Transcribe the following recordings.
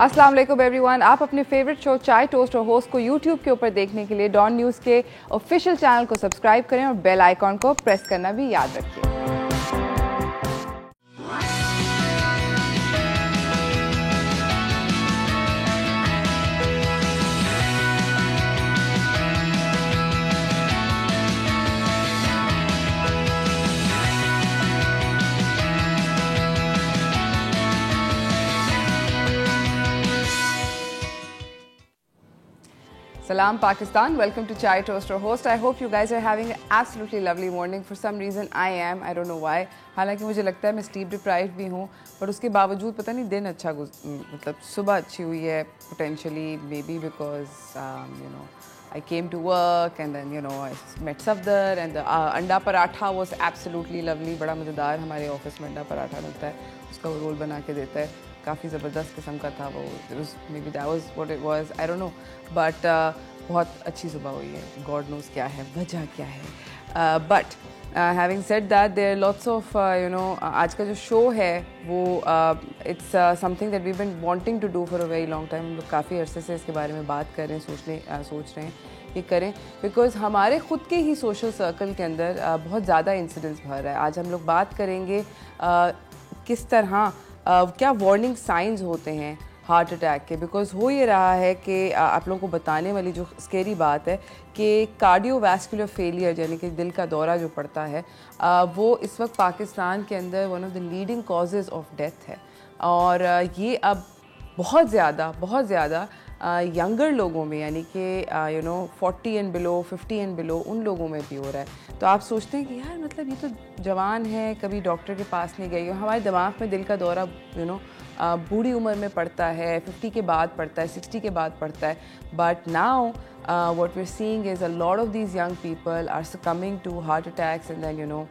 अस्सलाम वालेकुम एवरीवन। आप अपने फेवरेट शो चाय टोस्ट और होस्ट को यूट्यूब के ऊपर देखने के लिए डॉन न्यूज़ के ऑफिशियल चैनल को सब्सक्राइब करें और बेल आइकॉन को प्रेस करना भी याद रखें। Salam Pakistan, welcome to Chai Toast or Host. I hope you guys are having an absolutely lovely morning. For some reason I am, I don't know why. हालांकि मुझे लगता है मैं स्लीप डिप्राइव्ड भी हूँ, पर उसके बावजूद पता नहीं दिन अच्छा मतलब सुबह अच्छी हुई है potentially, maybe because I came to work and then I met Safdar and the अंडा पराठा was absolutely lovely. बड़ा मज़ेदार हमारे ऑफिस में अंडा पराठा मिलता है, उसका वो रोल बना के देता है, काफ़ी ज़बरदस्त किस्म का था वो. Maybe that was what it was, I don't know, but बहुत अच्छी सुबह हुई है. God knows क्या है, वजह क्या है. But having said that, there are lots of आज का जो शो है वो it's something that we've been wanting to do for a very long time. हम लोग काफ़ी अरसे से इसके बारे में बात कर रहे हैं, सोच रहे हैं कि करें, बिकॉज़ हमारे ख़ुद के ही सोशल सर्कल के अंदर बहुत ज़्यादा इंसिडेंट्स भर रहा है. आज हम लोग बात करेंगे किस तरह क्या वार्निंग साइंस होते हैं हार्ट अटैक के. बिकॉज़ हो ये रहा है कि आप लोगों को बताने वाली जो स्केरी बात है कि कार्डियोवैस्कुलर फेलियर यानी कि दिल का दौरा जो पड़ता है वो इस वक्त पाकिस्तान के अंदर one of the leading causes of death है. और ये अब बहुत ज़्यादा यंगर लोगों में यानी कि 40 एंड बिलो, 50 एंड बिलो, उन लोगों में भी हो रहा है. तो आप सोचते हैं कि यार मतलब ये तो जवान है, कभी डॉक्टर के पास नहीं गई. हमारे दिमाग में दिल का दौरा बूढ़ी उम्र में पड़ता है, 50 के बाद पड़ता है, 60 के बाद पड़ता है. But now what we're seeing is a lot of these young people are succumbing to heart attacks and then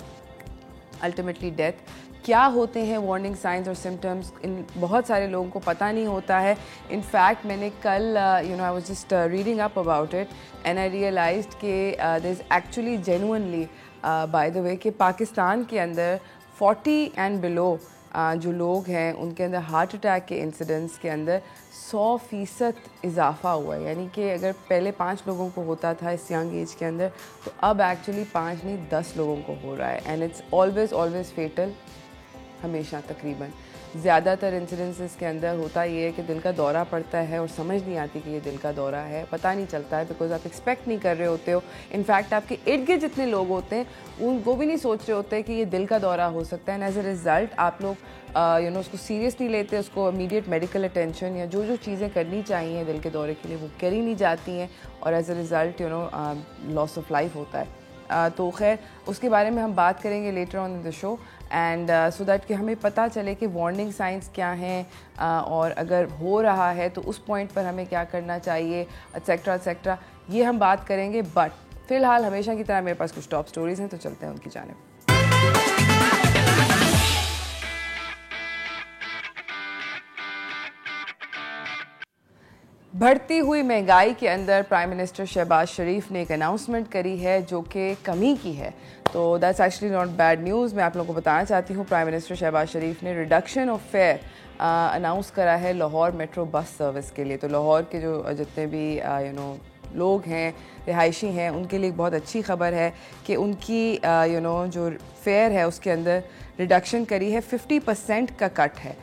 ultimately death. क्या होते हैं वार्निंग साइंस और सिम्टम्स, इन बहुत सारे लोगों को पता नहीं होता है. इनफैक्ट मैंने कल I was just reading up about it and I realised कि there is actually genuinely by the way कि पाकिस्तान के अंदर 40 एंड बिलो जो लोग हैं उनके अंदर हार्ट अटैक के इंसिडेंट्स के अंदर 100% इजाफा हुआ है. यानी कि अगर पहले 5 लोगों को होता था इस यंग एज के अंदर, तो अब एक्चुअली 5 नहीं 10 लोगों को हो रहा है. And it's always fatal. हमेशा तकरीबन ज़्यादातर इंसिडेंसेस के अंदर होता ये है कि दिल का दौरा पड़ता है और समझ नहीं आती कि ये दिल का दौरा है, पता नहीं चलता है बिकॉज आप एक्सपेक्ट नहीं कर रहे होते हो. इनफैक्ट आपके इर्द गिर्द जितने लोग होते हैं वो भी नहीं सोच रहे होते कि ये दिल का दौरा हो सकता है. एंड एज अ रिज़ल्ट आप लोग उसको सीरियस नहीं लेते, उसको इमीडिएट मेडिकल अटेंशन या जो चीज़ें करनी चाहिए दिल के दौरे के लिए वो करी नहीं जाती हैं और as a result loss of life होता है. तो खैर उसके बारे में हम बात करेंगे later on in the show and so that कि हमें पता चले कि वार्निंग साइंस क्या हैं और अगर हो रहा है तो उस पॉइंट पर हमें क्या करना चाहिए, एट्सेट्रा. ये हम बात करेंगे. बट फ़िलहाल हमेशा की तरह मेरे पास कुछ टॉप स्टोरीज़ हैं, तो चलते हैं उनकी जानिब. बढ़ती हुई महंगाई के अंदर प्राइम मिनिस्टर शहबाज शरीफ ने एक अनाउंसमेंट करी है जो कि कमी की है. तो that's actually not bad news. मैं आप लोगों को बताना चाहती हूँ प्राइम मिनिस्टर शहबाज शरीफ ने रिडक्शन ऑफ फेयर अनाउंस करा है लाहौर मेट्रो बस सर्विस के लिए. तो लाहौर के जो जितने भी लोग हैं, रिहायशी हैं, उनके लिए बहुत अच्छी खबर है कि उनकी जो फेयर है उसके अंदर रिडक्शन करी है. 50% का कट है.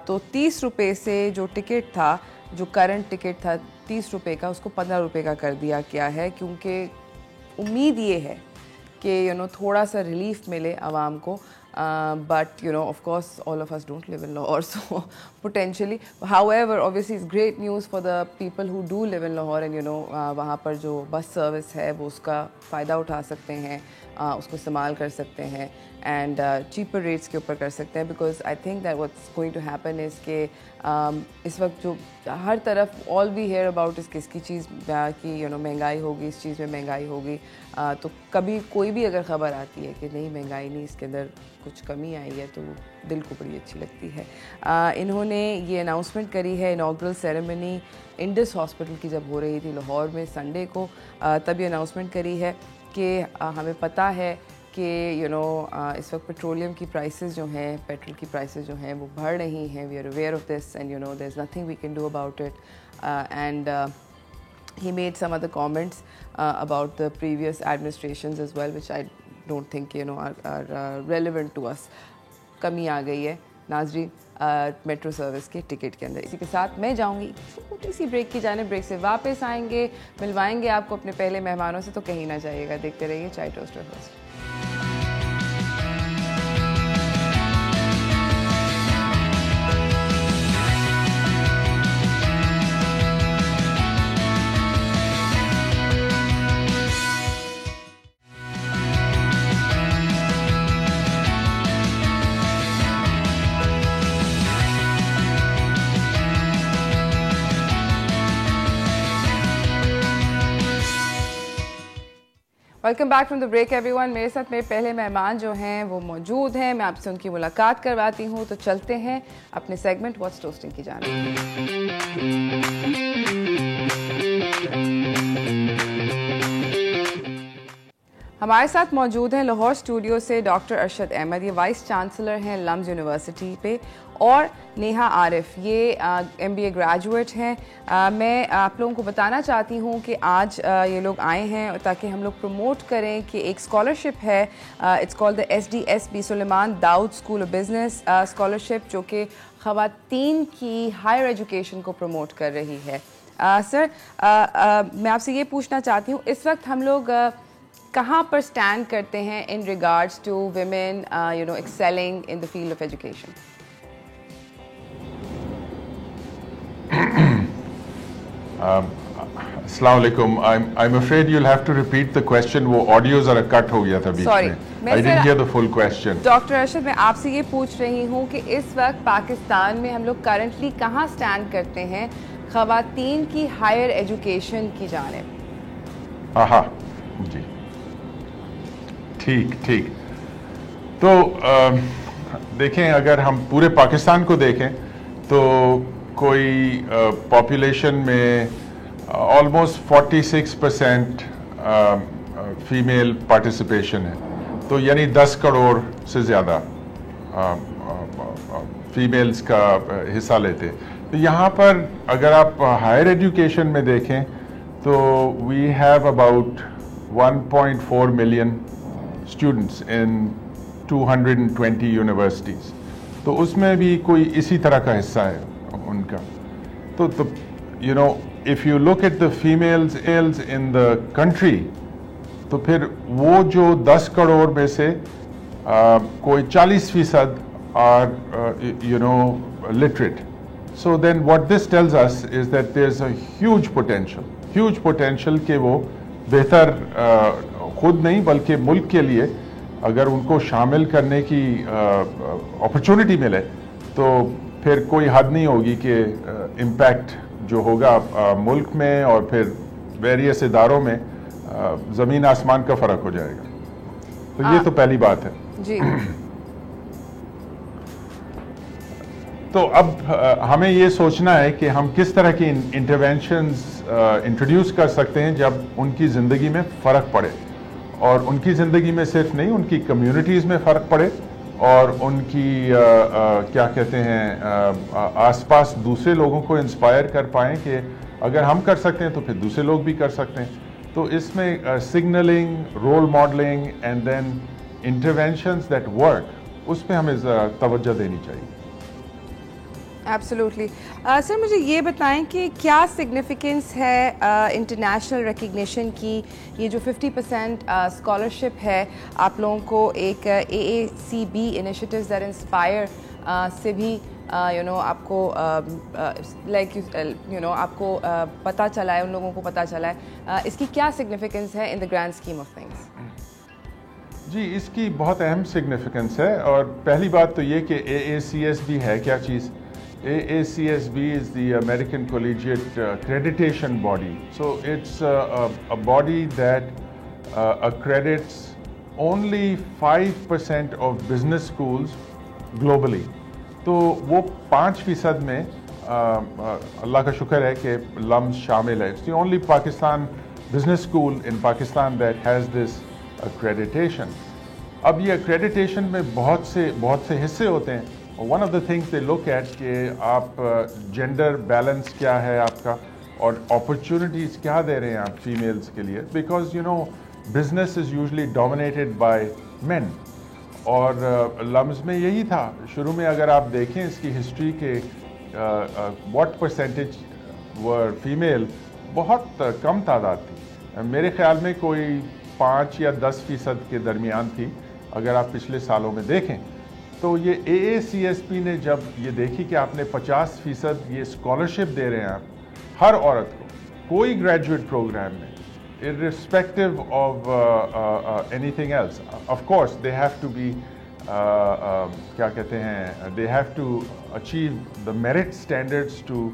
तो 30 रुपये से जो टिकट था, जो करंट टिकट था 30 रुपये का, उसको 15 रुपये का कर दिया गया है क्योंकि उम्मीद ये है कि थोड़ा सा रिलीफ मिले आवाम को. But of course all of us don't live in Lahore, so potentially, however obviously it's great news for the people who do live in Lahore and वहाँ पर जो बस सर्विस है वो उसका फ़ायदा उठा सकते हैं, उसको इस्तेमाल कर सकते हैं एंड चीपर रेट्स के ऊपर कर सकते हैं. Because I think that what's going to happen is के इस वक्त जो हर तरफ ऑल वी हेयर अबाउट इस किसकी चीज़ की महंगाई होगी, इस चीज़ में महंगाई होगी. तो कभी कोई भी अगर ख़बर आती है कि नहीं महंगाई नहीं, इसके अंदर कुछ कमी आई है, तो दिल को बड़ी अच्छी लगती है. इन्होंने ये अनाउंसमेंट करी है इनॉग्रल सेरेमनी इंडस हॉस्पिटल की जब हो रही थी लाहौर में संडे को, तब ये अनाउंसमेंट करी है कि हमें पता है कि इस वक्त पेट्रोलियम की प्राइसेस जो हैं, पेट्रोल की प्राइसेस जो हैं वो बढ़ रही हैं. We are aware of this and there is nothing we can do about it. And he made some other comments about the previous administrations as well, which I don't think are relevant to us. कमी आ गई है नाजरी metro service के ticket के अंदर. इसी के साथ मैं जाऊंगी छोटी सी ब्रेक की जाने. ब्रेक से वापस आएंगे, मिलवाएंगे आपको अपने पहले मेहमानों से, तो कहीं ना जाइएगा. देखते रहिए Chai toaster host. Welcome back from the break everyone. मेरे साथ मेरे पहले मेहमान जो हैं वो मौजूद हैं. मैं आपसे उनकी मुलाकात करवाती हूँ. तो चलते हैं अपने सेगमेंट व्हाट्स टोस्टिंग की जानिब. हमारे साथ मौजूद हैं लाहौर स्टूडियो से डॉक्टर अरशद अहमद. ये वाइस चांसलर हैं लम्स यूनिवर्सिटी पे. और नेहा आरिफ, ये MBA ग्रेजुएट हैं. मैं आप लोगों को बताना चाहती हूँ कि आज ये लोग आए हैं ताकि हम लोग प्रमोट करें कि एक स्कॉलरशिप है. It's called the SDSB Suleman Daud school of business scholarship, जो कि ख़वातीन की हायर एजुकेशन को प्रमोट कर रही है. सर, मैं आपसे ये पूछना चाहती हूँ, इस वक्त हम लोग कहाँ पर स्टैंड करते हैं in regards to women excelling in the field of education? Assalamu alaikum. I'm afraid you'll have to repeat the question. वो audio ज़रा cut हो गया था बीच में. I didn't hear the full question. Doctor Arshad, मैं आपसे ये पूछ रही हूँ कि इस वक्त पाकिस्तान में हम लोग करंटली कहाँ स्टैंड करते हैं ख़वातीन की हायर एजुकेशन की जानिब? हाँ जी, ठीक. तो देखें, अगर हम पूरे पाकिस्तान को देखें तो कोई पॉपुलेशन में ऑलमोस्ट 46% फीमेल पार्टिसिपेशन है. तो यानी 10 करोड़ से ज़्यादा फीमेल्स का हिस्सा लेते. तो यहाँ पर अगर आप हायर एजुकेशन में देखें तो we have about 1.4 million students in 220 universities. तो उसमें भी कोई इसी तरह का हिस्सा है उनका. तो if you look at the females in the country, तो फिर वो जो 10 करोड़ में से कोई 40% are literate. So then what this tells us is that there is a huge potential कि वो बेहतर खुद नहीं बल्कि मुल्क के लिए अगर उनको शामिल करने की अपॉर्चुनिटी मिले तो फिर कोई हद नहीं होगी कि इम्पैक्ट जो होगा मुल्क में और फिर वेरियस इदारों में ज़मीन आसमान का फ़र्क हो जाएगा. तो ये तो पहली बात है जी. तो अब हमें ये सोचना है कि हम किस तरह की इंटरवेंशंस इंट्रोड्यूस कर सकते हैं जब उनकी ज़िंदगी में फ़र्क पड़े, और उनकी ज़िंदगी में सिर्फ नहीं, उनकी कम्युनिटीज़ में फ़र्क पड़े और उनकी क्या कहते हैं आसपास दूसरे लोगों को इंस्पायर कर पाएँ कि अगर हम कर सकते हैं तो फिर दूसरे लोग भी कर सकते हैं. तो इसमें signalling, role modelling and then interventions that work, उस पर हमें तवज्जो देनी चाहिए. एब्सोल्युटली. सर, मुझे ये बताएं कि क्या सिग्निफिकेंस है इंटरनेशनल रिकग्निशन की. ये जो 50% स्कॉलरशिप है आप लोगों को एक AACB इनिशिएटिव्स दैट इंस्पायर से भी आपको आपको पता चला है, उन लोगों को पता चला है. इसकी क्या सिग्निफिकेंस है in the grand scheme of things? जी, इसकी बहुत अहम सिग्निफिकेंस है. और पहली बात तो ये कि AACSB है क्या चीज़. AACSB is the American Collegiate Accreditation Body. So it's a body that accredits only 5% of business schools globally. तो वो 5% में अल्लाह का शुक्र है कि लम्स शामिल है. It's the only Pakistan business school in Pakistan that has this accreditation. अब ये accreditation में बहुत से हिस्से होते हैं। One of the things they look at कि आप gender balance क्या है आपका और opportunities क्या दे रहे हैं आप females के लिए, because you know business is usually dominated by men। और लम्स में यही था शुरू में। अगर आप देखें इसकी हिस्ट्री के व्हाट परसेंटेज वर फीमेल, बहुत कम तादाद थी। मेरे ख्याल में कोई 5 या 10% के दरमियान थी। अगर आप पिछले सालों में देखें तो ये AACSP ने जब ये देखी कि आपने 50% ये स्कॉलरशिप दे रहे हैं आप हर औरत को, कोई ग्रेजुएट प्रोग्राम में, irrespective of anything else. Of course, they have to be क्या कहते हैं, they have to achieve the merit standards to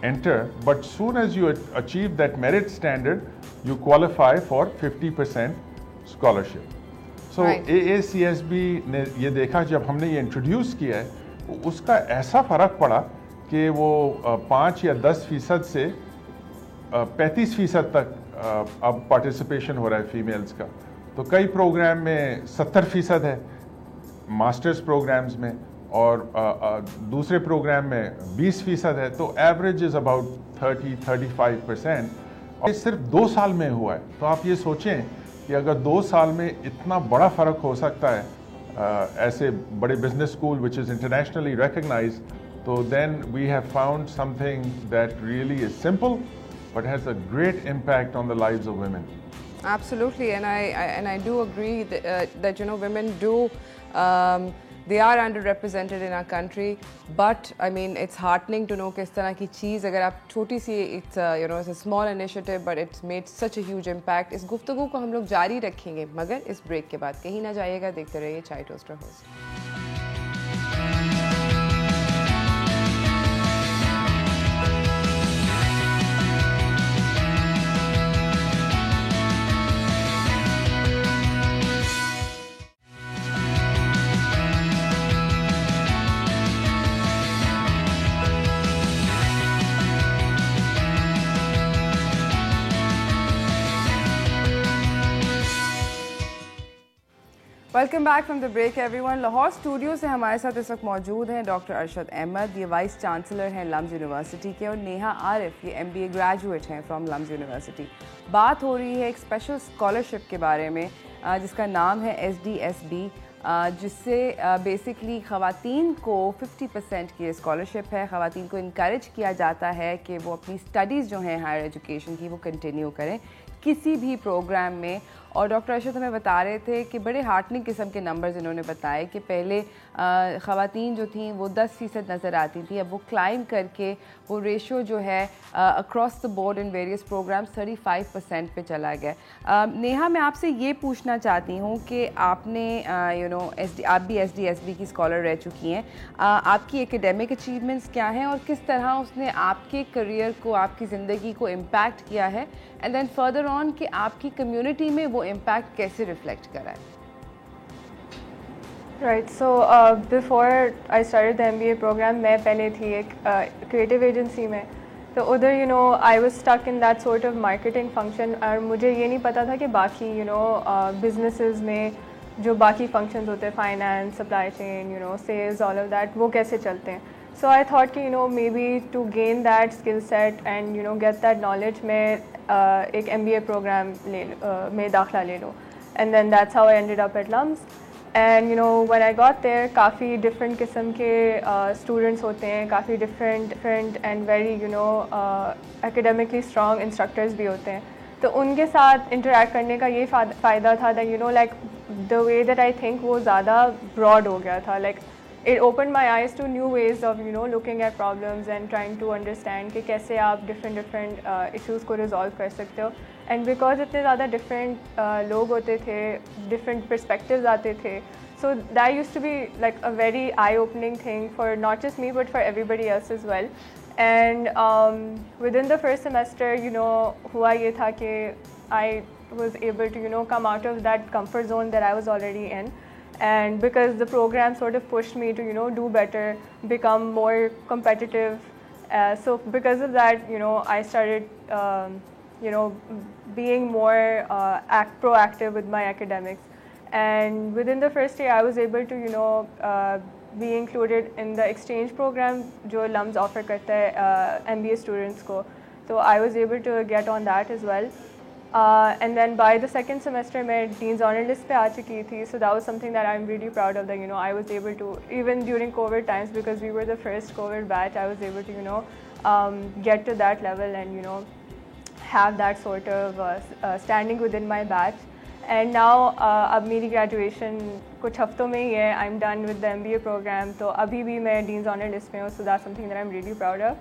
enter. But soon as you achieve that merit standard, you qualify for 50% scholarship. So right. AACSB ने ये देखा जब हमने ये introduce किया है, उसका ऐसा फ़र्क पड़ा कि वो 5 या 10% से 35% तक अब पार्टिसिपेशन हो रहा है फीमेल्स का। तो कई प्रोग्राम में 70% है मास्टर्स प्रोग्राम्स में, और दूसरे प्रोग्राम में 20% है। तो एवरेज इज़ अबाउट 30-35%। और ये सिर्फ 2 साल में हुआ है। तो आप ये सोचें कि अगर 2 साल में इतना बड़ा फ़र्क हो सकता है ऐसे बड़े business school which is internationally recognised, तो then we have found something that really is simple but has a great impact on the lives of women. Absolutely, and I do agree that you know women do they are underrepresented in our country, but I mean it's heartening to know कि इस तरह की चीज़ अगर आप छोटी सी, it's you know it's a small initiative but it's made such a huge impact। इस गुफ्तगू को हम लोग जारी रखेंगे मगर इस ब्रेक के बाद। कहीं ना जाइएगा, देखते रहिए Chai toaster host. Welcome back from the break everyone. Lahore studio से हमारे साथ इस वक्त मौजूद हैं डॉक्टर अरशद अहमद, ये वाइस चांसलर हैं लम्स यूनिवर्सिटी के, और नेहा आरिफ, ये MBA ग्रेजुएट हैं फ्रॉम लम्स यूनिवर्सिटी। बात हो रही है एक स्पेशल स्कॉलरशिप के बारे में जिसका नाम है SDSB, जिससे बेसिकली ख़वातीन को 50% की स्कॉलरशिप है। ख़वातीन को इनकरेज किया जाता है कि वो अपनी स्टडीज़ जो हैं हायर एजुकेशन की वो कंटिन्यू करें किसी भी प्रोग्राम में। और डॉक्टर अरशद हमें बता रहे थे कि बड़े हार्टनिंग किस्म के नंबर्स इन्होंने बताए कि पहले ख़वातीन जो थी वो 10% नज़र आती थी, अब वो क्लाइम करके वो रेशो जो है across the board in various programmes 35% पे चला गया। नेहा, मैं आपसे ये पूछना चाहती हूँ कि आपने आप भी SDSB की स्कॉलर रह चुकी हैं, आपकी एकेडमिक अचीवमेंट्स क्या हैं और किस तरह उसने आपके करियर को, आपकी ज़िंदगी को इम्पैक्ट किया है, एंड देन फर्दर ऑन कि आपकी कम्युनिटी में वो इम्पैक्ट कैसे रिफ्लेक्ट करा है? Right, so before I started the MBA program, मैं पहले थी एक creative agency में, तो उधर I was stuck in that sort of marketing function, और मुझे ये नहीं पता था कि बाकी businesses में जो बाकी functions होते हैं, finance, supply chain, sales, all of that, वो कैसे चलते हैं। So I thought कि maybe to gain that skill set and get that knowledge, मैं एक MBA program में दाखला ले लूँ, and then that's how I ended up at LUMS. And when I got there, काफ़ी different किस्म के students होते हैं, काफ़ी different and very academically strong instructors भी होते हैं, तो उनके साथ interact करने का ये फ़ायदा था that like the way that I think वो ज़्यादा broad हो गया था, like it opened my eyes to new ways of looking at problems and trying to understand कि कैसे आप different issues को resolve कर सकते हो। And because इतने ज़्यादा different लोग होते थे, different perspectives आते थे, so that used to be like a very eye-opening thing for not just me but for everybody else as well. And within the first semester, हुआ ये था कि I was able to come out of that comfort zone that I was already in. And because the program sort of pushed me to do better, become more competitive, so because of that I started being more proactive with my academics, And within the first year, I was able to, be included in the exchange program जो LUMS offer करता है MBA students को. So I was able to get on that as well. And then by the second semester, मैं Dean's Honor List पे आ चुकी थी. So that was something that I'm really proud of, that, I was able to, even during COVID times, because we were the first COVID batch, I was able to, get to that level and, have that sort of standing within my batch. And now अब मेरी graduation कुछ हफ्तों में ही है. I'm done with the MBA program. तो अभी भी मैं Dean's Honor List में हूँ. So that's something that I'm really proud of.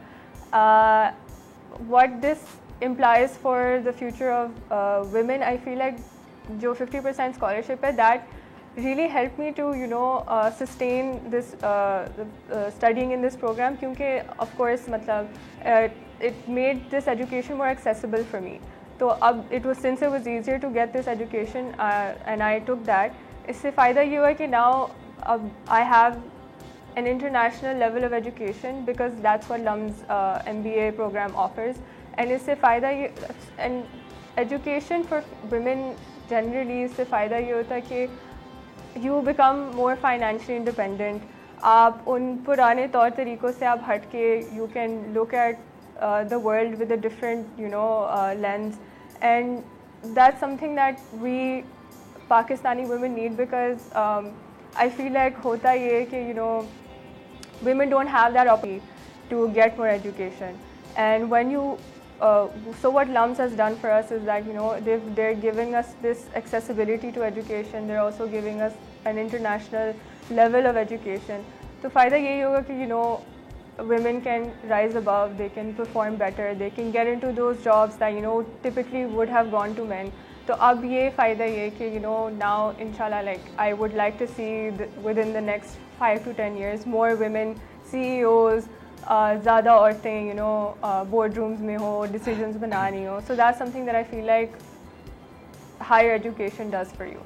What this implies for the future of women, I feel like जो 50% scholarship है, that really helped me to sustain this studying in this program, क्योंकि of course मतलब it made this education more accessible for me. तो अब since it was easier to get this education and I took that, इससे फ़ायदा ये हुआ कि now अब I have an international level of education, because that's what LUMS MBA program offers. And इससे फ़ायदा ये, and education for women generally इससे फ़ायदा ये होता है कि you become more financially independent. आप उन पुराने तौर तरीक़ों से आप हट के you can look at the world with a different lens, and that's something that we Pakistani women need, because I feel like होता ये कि women don't have that opportunity to get more education. And when you so what LUMS has done for us is that they're giving us this accessibility to education. They're also giving us an international level of education. तो फ़ायदा यही होगा कि women can rise above, they can perform better, they can get into those jobs that typically would have gone to men. तो अब ये फ़ायदा ये कि now inshallah, like I would like to see within the next 5 to 10 years more women CEOs, ज़्यादा औरतें boardrooms में हो, decisions बना रही हो. So that's something that I feel like higher education does for you.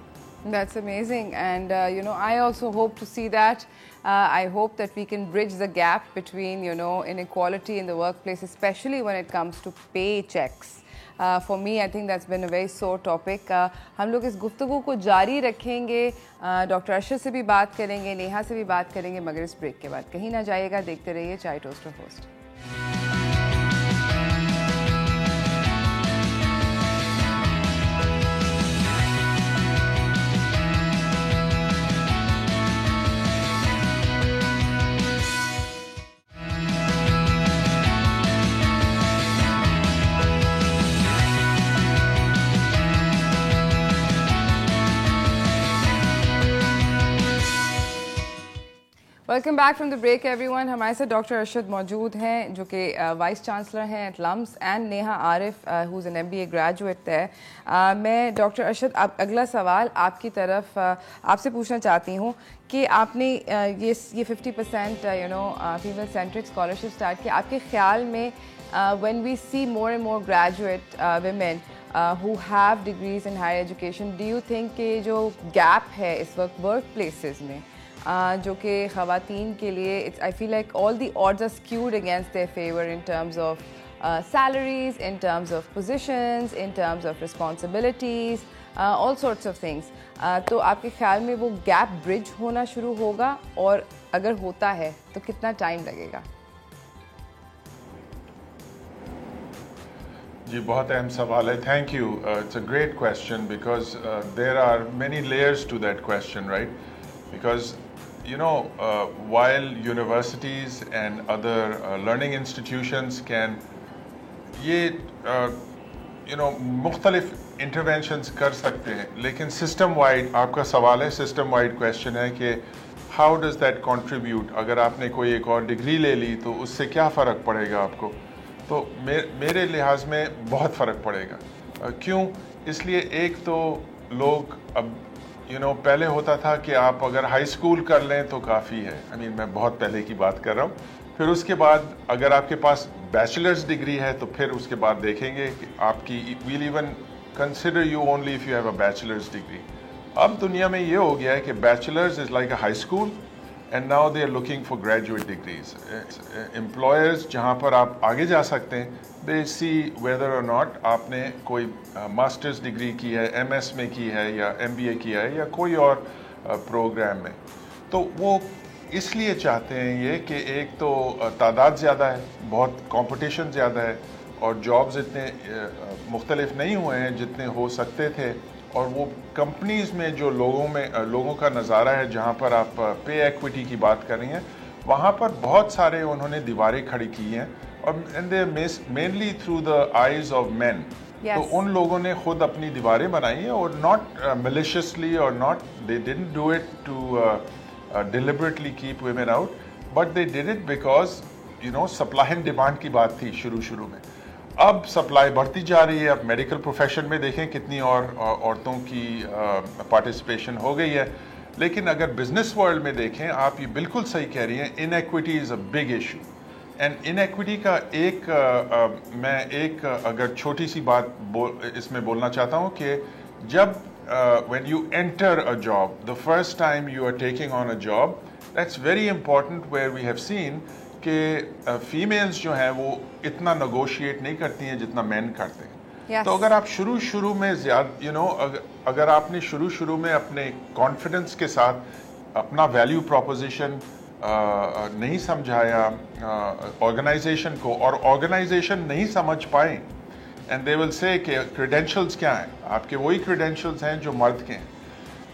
That's amazing, and I also hope to see that. I hope that we can bridge the gap between inequality in the workplace, especially when it comes to paychecks. For me, I think that's been a very sore topic. हम लोग इस गुफ्तगू को जारी रखेंगे. Doctor Arshad से भी बात करेंगे, नेहा से भी बात करेंगे, मगर इस ब्रेक के बाद कहीं ना जाइएगा. देखते रहिए Chai toaster host. Welcome back from the break everyone. हमारे साथ डॉक्टर अरशद मौजूद हैं, जो कि वाइस चांसलर हैं at LUMS, and Neha Arif who is an MBA graduate है. मैं डॉक्टर अरशद, अब अगला सवाल आपकी तरफ आपसे पूछना चाहती हूँ कि आपने ये 50% फीमेल सेंट्रिक स्कॉलरशिप स्टार्ट की. आपके ख्याल में when we see more and more graduate women who have degrees in higher education, do you think कि जो गैप है इस वक्त वर्क प्लेसेस में जो कि ख़वातीन के लिए, I feel like all the odds are skewed against their favor in terms of salaries, in terms of positions, in terms of responsibilities, all sorts of things. तो आपके ख्याल में वो गैप ब्रिज होना शुरू होगा, और अगर होता है तो कितना टाइम लगेगा? जी, बहुत अहम सवाल है. Thank you. It's a great question because there are many layers to that question, right? Because while universities and other learning institutions can मुख्तलिफ interventions कर सकते हैं, लेकिन system wide, आपका सवाल है system wide question है कि how does that contribute? अगर आपने कोई एक और डिग्री ले ली तो उससे क्या फ़र्क पड़ेगा आपको? तो मेरे लिहाज में बहुत फ़र्क पड़ेगा. क्यों? इसलिए एक तो लोग अब पहले होता था कि आप अगर हाई स्कूल कर लें तो काफ़ी है. मैं बहुत पहले की बात कर रहा हूँ. फिर उसके बाद अगर आपके पास बैचलर्स डिग्री है तो फिर उसके बाद देखेंगे कि आपकी will even consider you only if you have a bachelor's degree. अब दुनिया में ये हो गया है कि bachelor's is like a high school and now they are looking for graduate degrees. Employers जहाँ पर आप आगे जा सकते हैं, they see whether or not आपने कोई मास्टर्स डिग्री की है, MS में की है या MBA किया है या कोई और प्रोग्राम में। तो वो इसलिए चाहते हैं ये कि एक तो तादाद ज़्यादा है, बहुत कंपटीशन ज़्यादा है और जॉब्स इतने मुख्तलिफ नहीं हुए हैं जितने हो सकते थे, और वो कंपनीज़ में जो लोगों का नज़ारा है जहाँ पर आप पे एक्विटी की बात कर रही हैं, वहाँ पर बहुत सारे उन्होंने दीवारें खड़ी की हैं, और and they mainly through the eyes of man. तो उन लोगों ने खुद अपनी दीवारें बनाई हैं, और नॉट मिलिशियसली और not, they didn't do it to deliberately keep women out, but they did it because supply and demand की बात थी शुरू में। अब सप्लाई बढ़ती जा रही है। अब मेडिकल प्रोफेशन में देखें कितनी और औरतों की पार्टिसिपेशन हो गई है, लेकिन अगर बिजनेस वर्ल्ड में देखें, आप ये बिल्कुल सही कह रही हैं, inequity is a big issue. And inequity का मैं एक अगर छोटी सी बात इसमें बोलना चाहता हूँ कि जब when you enter a job, the first time you are taking on a job, that's very important, where we have seen कि फीमेल्स जो हैं वो इतना नेगोशिएट नहीं करती हैं जितना मैन करते हैं। yes. तो अगर आप शुरू में ज़्यादा अगर आपने शुरू में अपने कॉन्फिडेंस के साथ अपना वैल्यू प्रोपोजिशन नहीं समझाया ऑर्गेनाइजेशन को, और ऑर्गेनाइजेशन नहीं समझ पाए, एंड दे विल से कि क्रेडेंशियल्स क्या हैं, आपके वही क्रेडेंशियल्स हैं जो मर्द के हैं।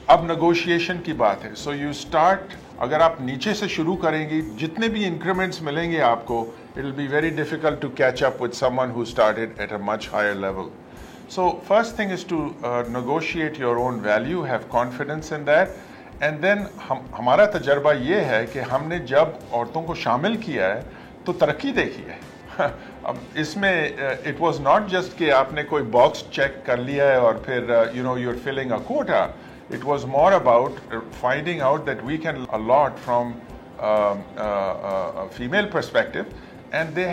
अब नेगोशिएशन की बात है, सो यू स्टार्ट, अगर आप नीचे से शुरू करेंगी, जितने भी इंक्रीमेंट्स मिलेंगे आपको, it will be very difficult to catch up with someone who started at a much higher level. So first thing is to negotiate your own value, have confidence in that, and then हमारा तजर्बा ये है कि हमने जब औरतों को शामिल किया है तो तरक्की देखी है। अब इसमें इट वाज नॉट जस्ट कि आपने कोई बॉक्स चेक कर लिया है और फिर you are filling a quota. It was more about finding out that we can a lot from a female perspective, and they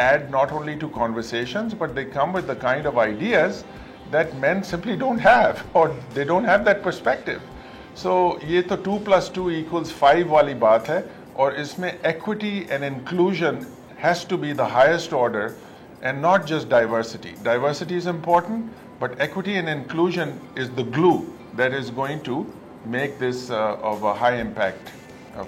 add not only to conversations, but they come with the kind of ideas that men simply don't have, or they don't have that perspective. So ये तो 2 + 2 = 5 वाली बात है, और इसमें equity and inclusion has to be the highest order, and not just diversity. Diversity is important, but equity and inclusion is the glue that is going to make this of a high impact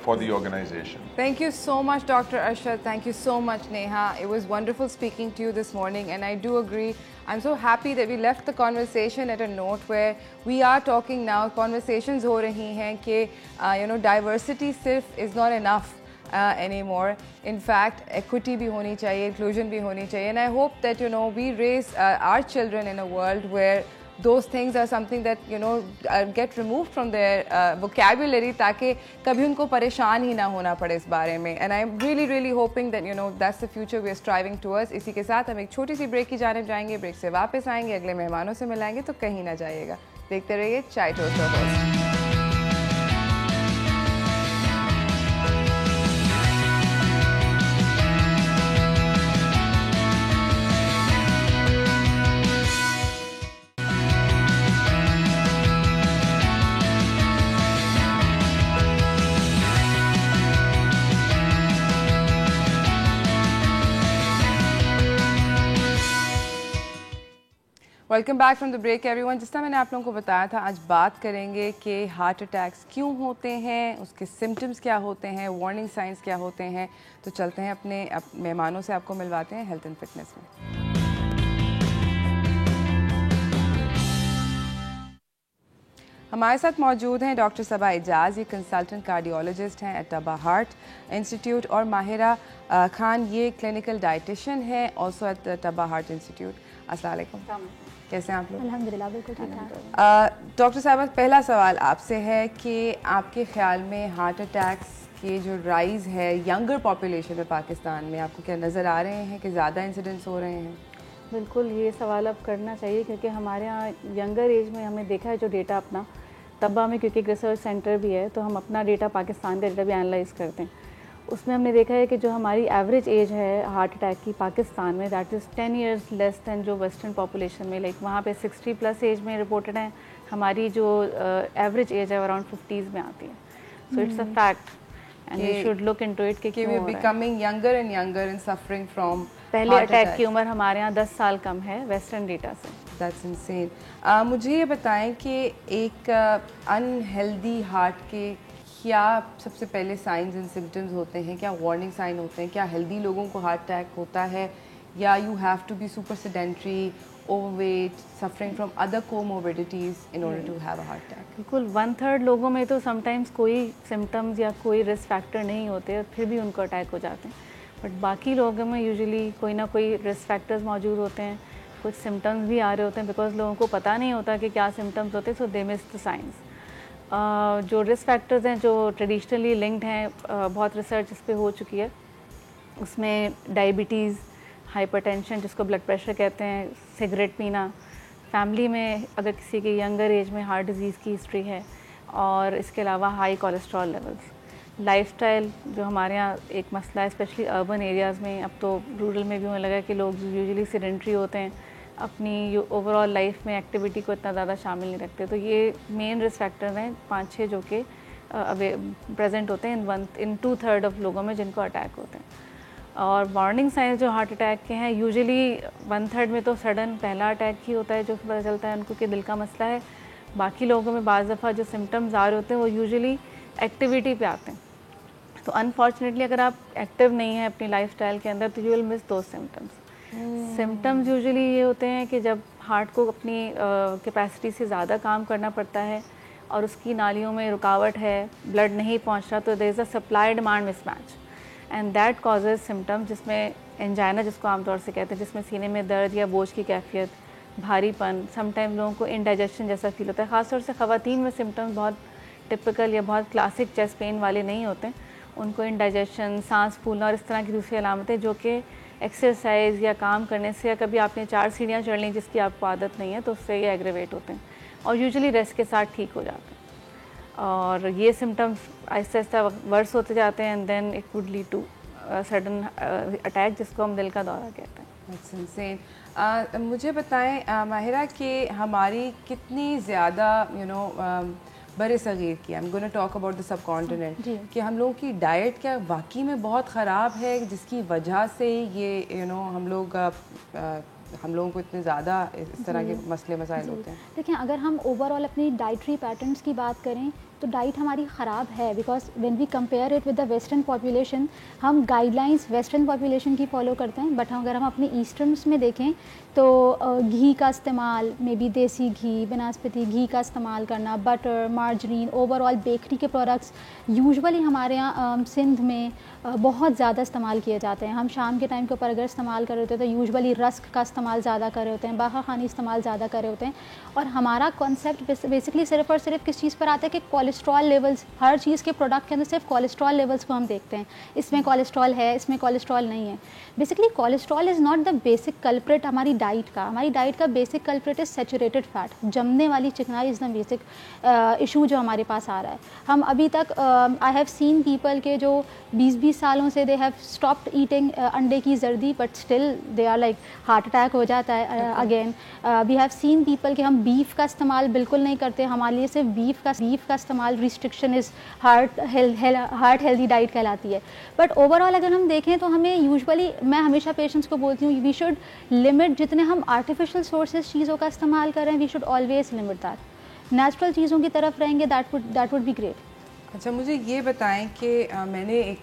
for the organization. Thank you so much, Dr. Arshad. Thank you so much, Neha. It was wonderful speaking to you this morning, and I do agree. I'm so happy that we left the conversation at a note where we are talking now. Conversations हो रही हैं कि diversity सिर्फ is not enough anymore. In fact, equity भी होनी चाहिए, inclusion भी होनी चाहिए, and I hope that we raise our children in a world where those things are something that get removed from their vocabulary, ताकि कभी उनको परेशान ही ना होना पड़े इस बारे में। And I'm really hoping that that's the future we are striving towards. इसी के साथ हम एक छोटी सी ब्रेक की जानिब जाएंगे, ब्रेक से वापस आएंगे, अगले मेहमानों से मिलाएंगे, तो कहीं ना जाइएगा, देखते रहिए Chai toast. Welcome back from the break everyone. जिस तरह मैंने आप लोगों को बताया था, आज बात करेंगे कि हार्ट अटैक्स क्यों होते हैं, उसके सिम्टम्स क्या होते हैं, वार्निंग साइंस क्या होते हैं। तो चलते हैं अपने मेहमानों से आपको मिलवाते हैं हेल्थ एंड फिटनेस में। हमारे साथ मौजूद हैं डॉक्टर सबा एजाज, ये कंसल्टेंट कार्डियोलॉजिस्ट हैं एट तबा हार्ट इंस्टीट्यूट, और माहिरा खान, ये क्लिनिकल डाइटिशियन है ऑल्सो एट तबा हार्ट इंस्टीट्यूट। अस्सलाम वालेकुम, कैसे हैं आप लोग? अल्हम्दुलिल्लाह, बिल्कुल ठीक ठाक। डॉक्टर साहब, पहला सवाल आपसे है कि आपके ख्याल में हार्ट अटैक्स की जो राइज़ है यंगर पॉपुलेशन में पाकिस्तान में, आपको क्या नज़र आ रहे हैं कि ज़्यादा इंसिडेंट्स हो रहे हैं? बिल्कुल, ये सवाल अब करना चाहिए, क्योंकि हमारे यहाँ यंगर एज में हमने देखा है जो डेटा अपना तब्बा में, क्योंकि एक रिसर्च सेंटर भी है, तो हम अपना डेटा, पाकिस्तान का डेटा भी एनालाइज करते हैं। उसमें हमने देखा है कि जो हमारी एवरेज एज है हार्ट अटैक की पाकिस्तान में, that is 10 years less than जो वेस्टर्न पॉपुलेशन में, लाइक वहाँ पे 60+ एज में रिपोर्टेड हैं। हमारी जो एवरेज एज है अराउंड 50s में आती है। So it's a fact and we should look into it कि we are becoming younger and younger and suffering from पहले अटैक की उम्र हमारे यहाँ 10 साल कम है वेस्टर्न डेटा से। That's insane. मुझे ये बताएं कि एक अनहेल्दी हार्ट के क्या सबसे पहले साइंस एंड सिम्टम्स होते हैं, क्या वार्निंग साइन होते हैं? क्या हेल्दी लोगों को हार्ट अटैक होता है या you have to be super sedentary, overweight, suffering from other comorbidities in order to have a heart attack? बिल्कुल 1/3 लोगों में तो समटाइम्स कोई सिम्टम्स या कोई रिस्क फैक्टर नहीं होते फिर भी उनको अटैक हो जाते हैं, बट बाकी लोगों में यूजुअली कोई ना कोई रिस्क फैक्टर्स मौजूद होते हैं, कुछ सिम्टम्स भी आ रहे होते हैं बिकॉज लोगों को पता नहीं होता कि क्या सिम्टम्स होते हैं, सो दे मिस द साइंस। जो रिस्क फैक्टर्स हैं जो ट्रेडिशनली लिंक्ड हैं, बहुत रिसर्च इस पर हो चुकी है, उसमें डायबिटीज़, हाइपरटेंशन जिसको ब्लड प्रेशर कहते हैं, सिगरेट पीना, फैमिली में अगर किसी के यंगर एज में हार्ट डिजीज़ की हिस्ट्री है, और इसके अलावा हाई कोलेस्ट्रॉल लेवल्स, लाइफस्टाइल जो हमारे यहाँ एक मसला है स्पेशली अर्बन एरियाज़ में, अब तो रूरल में भी हमें लगा कि लोग यूजुअली सेडेंट्री होते हैं, अपनी ओवरऑल लाइफ में एक्टिविटी को इतना ज़्यादा शामिल नहीं रखते, तो ये मेन रिस्क फैक्टर्स हैं 5-6 जो कि प्रेजेंट होते हैं इन 2/3 ऑफ लोगों में जिनको अटैक होते हैं। और वार्निंग साइंस जो हार्ट अटैक के हैं यूजुअली 1/3 में तो सडन पहला अटैक ही होता है जो पता चलता है उनको कि दिल का मसला है, बाकी लोगों में बाज़ दफ़ा जो सिम्टम्स आ रहे होते हैं वो यूजुअली एक्टिविटी पे आते हैं, तो अनफॉर्चुनेटली अगर आप एक्टिव नहीं हैं अपनी लाइफस्टाइल के अंदर तो you will miss those symptoms. Symptoms usually ये होते हैं कि जब हार्ट को अपनी कैपेसिटी से ज़्यादा काम करना पड़ता है और उसकी नालियों में रुकावट है, ब्लड नहीं पहुंच रहा, तो there is a supply demand mismatch and that causes symptoms, जिसमें एंजाइना जिसको आमतौर से कहते हैं, जिसमें सीने में दर्द या बोझ की कैफियत, भारीपन, समटाइम लोगों को इंडाइजेशन जैसा फील होता है। ख़ासतौर से ख़वातीन में सिम्टम्स बहुत टिपिकल या बहुत क्लासिक चेस्ट पेन वाले नहीं होते, उनको इंडाइजेशन, सांस फूलना और इस तरह की दूसरी अलामतें जो कि एक्सरसाइज या काम करने से या कभी आपने 4 सीढ़ियाँ चढ़ ली जिसकी आपको आदत नहीं है तो उससे ये एग्रेवेट होते हैं और यूजुअली रेस्ट के साथ ठीक हो जाते हैं, और ये सिम्टम्स आहिस्ता आहिस्ता वर्स होते जाते हैं and then it would lead to sudden attack जिसको हम दिल का दौरा कहते हैं। That's insane. मुझे बताएं माहिरा कि हमारी कितनी ज़्यादा बड़े सग़ीर की, I am gonna talk about the sub continent, कि हम लोगों की डाइट क्या वाकई में बहुत ख़राब है जिसकी वजह से ये हम लोगों को इतने ज़्यादा इस तरह के मसले मसाइल होते हैं? देखिए, अगर हम ओवरऑल अपनी डाइटरी पैटर्न्स की बात करें तो डाइट हमारी ख़राब है, because when we compare it with the western population, हम गाइडलाइंस वेस्टर्न पॉपुलेशन की फॉलो करते हैं, बट अगर हम अपनी ईस्टर्न्स में देखें तो घी का इस्तेमाल, मे बी देसी घी, वनस्पति घी का इस्तेमाल करना, बटर, मार्जरीन, ओवरऑल बेकरी के प्रोडक्ट्स यूजुअली हमारे यहाँ सिंध में बहुत ज़्यादा इस्तेमाल किए जाते हैं। हम शाम के टाइम के ऊपर अगर इस्तेमाल कर रहे होते हैं तो यूजुअली रस्क का इस्तेमाल ज़्यादा कर रहे होते हैं, बाहा खानी इस्तेमाल ज़्यादा कर रहे होते हैं, और हमारा कॉन्सेप्ट बेसिकली सिर्फ और सिर्फ किस चीज़ पर आता है कि कोलेस्ट्रॉल लेवल्स, हर चीज़ के प्रोडक्ट के अंदर सिर्फ कोलेस्ट्रॉल लेवल्स को हम देखते हैं, इसमें कोलेस्ट्रॉल है, इसमें कोलेस्ट्रॉल नहीं है। Basically cholesterol is not the basic culprit हमारी डाइट का। हमारी डाइट का basic culprit is saturated fat, जमने वाली चिकनाई इज़ द बेसिक इशू जो हमारे पास आ रहा है। हम अभी तक आई हैव सीन पीपल के जो 20-20 सालों से दे हैव स्टॉप्ड ईटिंग अंडे की जर्दी, but still they are like heart attack हो जाता है again. We have seen people के हम बीफ का इस्तेमाल बिल्कुल नहीं करते, हमारे लिए सिर्फ बीफ का इस्तेमाल restriction is heart healthy diet कहलाती है। बट ओवरऑल अगर हम देखें तो हमें यूजुअली, मैं हमेशा पेशेंट्स को बोलती हूँ, वी शुड लिमिट, जितने हम आर्टिफिशियल सोर्सेज चीज़ों का इस्तेमाल कर रहे हैं, we should always limit that. Natural चीज़ों की तरफ रहेंगे, दैट वुड बी ग्रेट। अच्छा, मुझे ये बताएं कि मैंने एक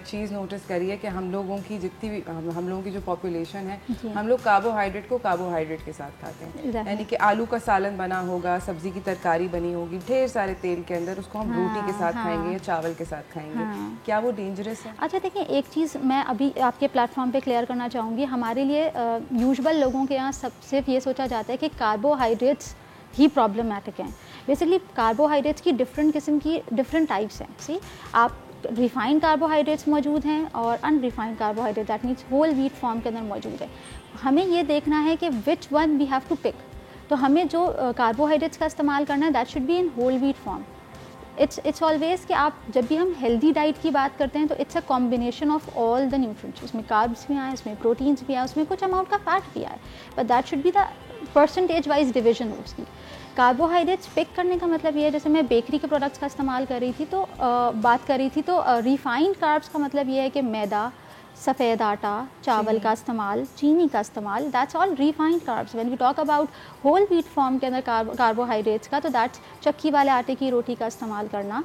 चीज़ नोटिस करी है कि हम लोगों की जितनी भी हम लोगों की जो पॉपुलेशन है, हम लोग कार्बोहाइड्रेट को कार्बोहाइड्रेट के साथ खाते हैं, यानी कि आलू का सालन बना होगा, सब्जी की तरकारी बनी होगी ढेर सारे तेल के अंदर, उसको हम रोटी के साथ खाएंगे या चावल के साथ खाएंगे। क्या वो डेंजरस है? अच्छा देखिए, एक चीज़ मैं अभी आपके प्लेटफॉर्म पे क्लियर करना चाहूँगी। हमारे लिए यूजुअल लोगों के यहाँ सिर्फ ये सोचा जाता है कि कार्बोहाइड्रेट्स ही प्रॉब्लमेटिक हैं। बेसिकली कार्बोहाइड्रेट्स की डिफरेंट किस्म की डिफरेंट टाइप्स हैं। सी, आप रिफाइंड कार्बोहाइड्रेट्स मौजूद हैं और unrefined carbohydrate, that means whole wheat form के अंदर मौजूद है। हमें ये देखना है कि which one we have to pick. तो हमें जो कार्बोहाइड्रेट्स का इस्तेमाल करना है, that should be in whole wheat form. It's always कि आप जब भी हम हेल्दी डाइट की बात करते हैं तो it's a combination of all the nutrients. उसमें कार्ब्स भी आए, उसमें प्रोटीन्स भी आए, उसमें कुछ अमाउंट का फैट भी आए, but that should be the percentage wise division उसकी। कार्बोहाइड्रेट्स पिक करने का मतलब ये है, जैसे मैं बेकरी के प्रोडक्ट्स का इस्तेमाल कर रही थी तो बात कर रही थी, तो रिफाइंड कार्ब्स का मतलब ये है कि मैदा, सफ़ेद आटा, चावल का इस्तेमाल, चीनी का इस्तेमाल, that's all refined carbs. When we talk about whole wheat form के अंदर कार्बोहाइड्रेट्स का, तो दैट्स चक्की वाले आटे की रोटी का इस्तेमाल करना,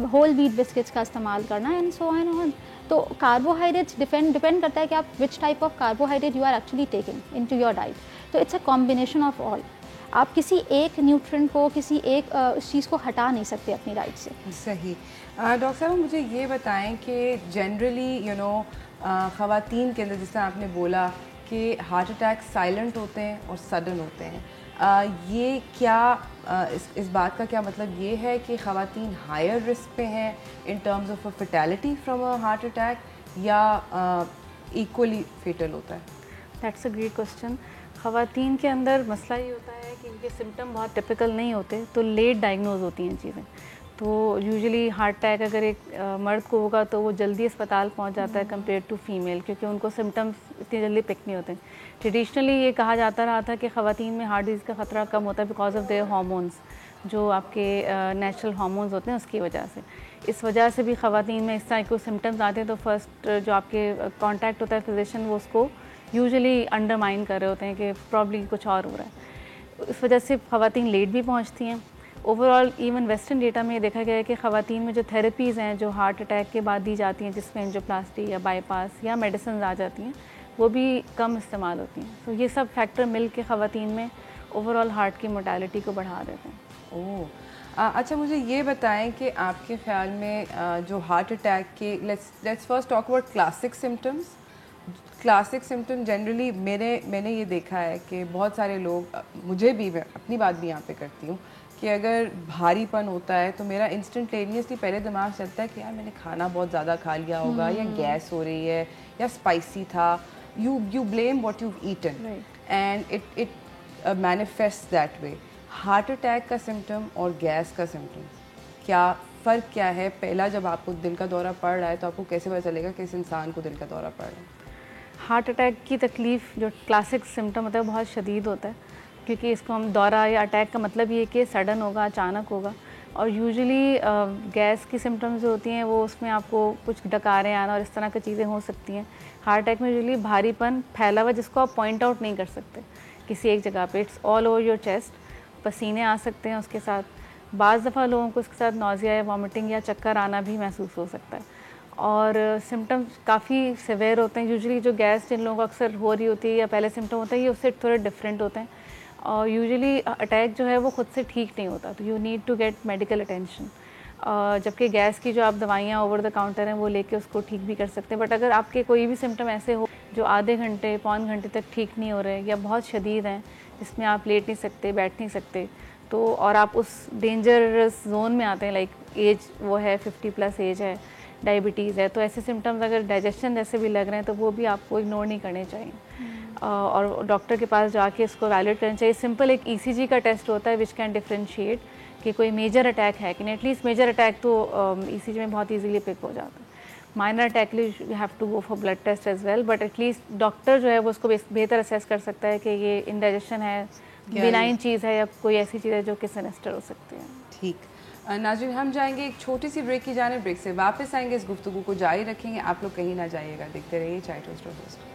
होल व्हीट बिस्किट्स का इस्तेमाल करना, एंड सो ऑन। तो कार्बोहाइड्रेट्स डिपेंड करता है कि आप which type of carbohydrate you are actually taking into your diet. तो it's a combination of all. आप किसी एक न्यूट्रिएंट को, किसी एक उस चीज़ को हटा नहीं सकते अपनी डाइट से। सही। डॉक्टर साहब मुझे ये बताएं कि जनरली ख़वातीन के अंदर, जिस तरह आपने बोला कि हार्ट अटैक साइलेंट होते हैं और सडन होते हैं, ये क्या इस बात का क्या मतलब ये है कि ख़वातीन हायर रिस्क पे हैं in terms of fatality from a heart attack, या इक्वली फेटल होता है? That's a great question. ख़वातीन के अंदर मसला ये होता है कि इनके सिम्टम बहुत टिपिकल नहीं होते, तो लेट डायग्नोज होती हैं चीज़ें। तो यूजुअली हार्ट अटैक अगर एक मर्द को होगा तो वो जल्दी अस्पताल पहुंच जाता है कंपेयर टू फीमेल, क्योंकि उनको सिम्टम्स इतनी जल्दी पिक नहीं होते। ट्रेडिशनली ये कहा जाता रहा था कि ख़वातीन में हार्ट डिजीज़ का ख़तरा कम होता है बिकॉज ऑफ देयर हार्मोन्स, जो आपके नेचुरल हार्मोन्स होते हैं उसकी वजह से। इस वजह से भी ख़वातीन में इस तरह के सिम्टम्स आते हैं तो फर्स्ट जो आपके कॉन्टैक्ट होता है फिजिशियन, वो उसको यूजुअली अंडरमाइन कर रहे होते हैं कि प्रॉब्लम कुछ और हो रहा है। इस वजह से ख़वातीन लेट भी पहुँचती हैं। ओवरऑल इवन वेस्टर्न डेटा में ये देखा गया है कि ख़वातीन में जो थेरेपीज़ हैं जो हार्ट अटैक के बाद दी जाती हैं, जिसमें एंजियोप्लास्टी या बाईपास या मेडिसिन आ जाती हैं, वो भी कम इस्तेमाल होती हैं। तो ये सब फैक्टर मिल के ख़वातीन में ओवरऑल हार्ट की मोर्टालिटी को बढ़ा देते हैं। ओह, अच्छा मुझे ये बताएं कि आपके ख़्याल में जो हार्ट अटैक के, let's first talk about classic symptoms. Classic symptom generally मैंने ये देखा है कि बहुत सारे लोग, मुझे भी, मैं अपनी बात भी यहाँ पे करती हूँ, कि अगर भारीपन होता है तो मेरा इंस्टेंटेनियसली पहले दिमाग चलता है कि यार मैंने खाना बहुत ज़्यादा खा लिया होगा, या गैस हो रही है, या स्पाइसी था। You blame what you eaten and it manifest that way. Heart attack का सिम्टम और गैस का सिम्टम, क्या फ़र्क क्या है? पहला, जब आपको दिल का दौरा पड़ रहा है तो आपको कैसे पता चलेगा कि इस इंसान को दिल का दौरा पड़ रहा है? हार्ट अटैक की तकलीफ़ जो क्लासिक सिम्टम होता है बहुत शदीद होता है, क्योंकि इसको हम दौरा या अटैक का मतलब ये कि सडन होगा, अचानक होगा। और यूजुअली गैस की सिम्टम्स जो होती हैं वो उसमें आपको कुछ डकारें आना और इस तरह की चीज़ें हो सकती हैं। हार्ट अटैक में यूजुअली भारीपन फैला हुआ जिसको आप पॉइंट आउट नहीं कर सकते किसी एक जगह पे, it's all over your chest. पसीने आ सकते हैं उसके साथ, बाज़ दफ़ा लोगों को इसके साथ नौजिया या वॉमिटिंग या चक्कर आना भी महसूस हो सकता है। और सिम्टम्स काफ़ी सिवियर होते हैं। यूजुअली जो गैस जिन लोगों को अक्सर हो रही होती है या पहले सिम्टम होता है, ये उससे थोड़े डिफरेंट होते हैं। और यूजुअली अटैक जो है वो खुद से ठीक नहीं होता, तो you need to get medical attention. जबकि गैस की जो आप दवाइयाँ ओवर द काउंटर हैं वो लेके उसको ठीक भी कर सकते हैं। बट अगर आपके कोई भी सिम्टम ऐसे हो जो आधे घंटे पौन घंटे तक ठीक नहीं हो रहे या बहुत शदीद हैं, जिसमें आप लेट नहीं सकते, बैठ नहीं सकते, तो और आप उस डेंजरस जोन में आते हैं, लाइक एज वो है 50+ एज है, डायबिटीज़ है, तो ऐसे सिम्टम्स अगर डाइजेशन जैसे भी लग रहे हैं तो वो भी आपको इग्नोर नहीं करने चाहिए। और डॉक्टर के पास जाके इसको वैलिडेट करना चाहिए। सिंपल एक ECG का टेस्ट होता है विच कैन डिफ्रेंशिएट कि कोई मेजर अटैक है कि नहीं। एटलीस्ट मेजर अटैक तो ECG में बहुत ईजीली पिक हो जाता है। माइनर अटैक लिए you have to go for blood test as well, but at least doctor जो है वो उसको बेहतर असेस कर सकता है कि ये इंडाइजेशन है, बिनाइन चीज़ है, या कोई ऐसी चीज़ है जो कि सिनेस्टर हो सकती है। ठीक। नाज़रीन, हम जाएंगे एक छोटी सी ब्रेक की जाने, ब्रेक से वापस आएंगे, इस गुफ्तगू को जारी रखेंगे। आप लोग कहीं ना जाइएगा, देखते रहिए Chai toaster host.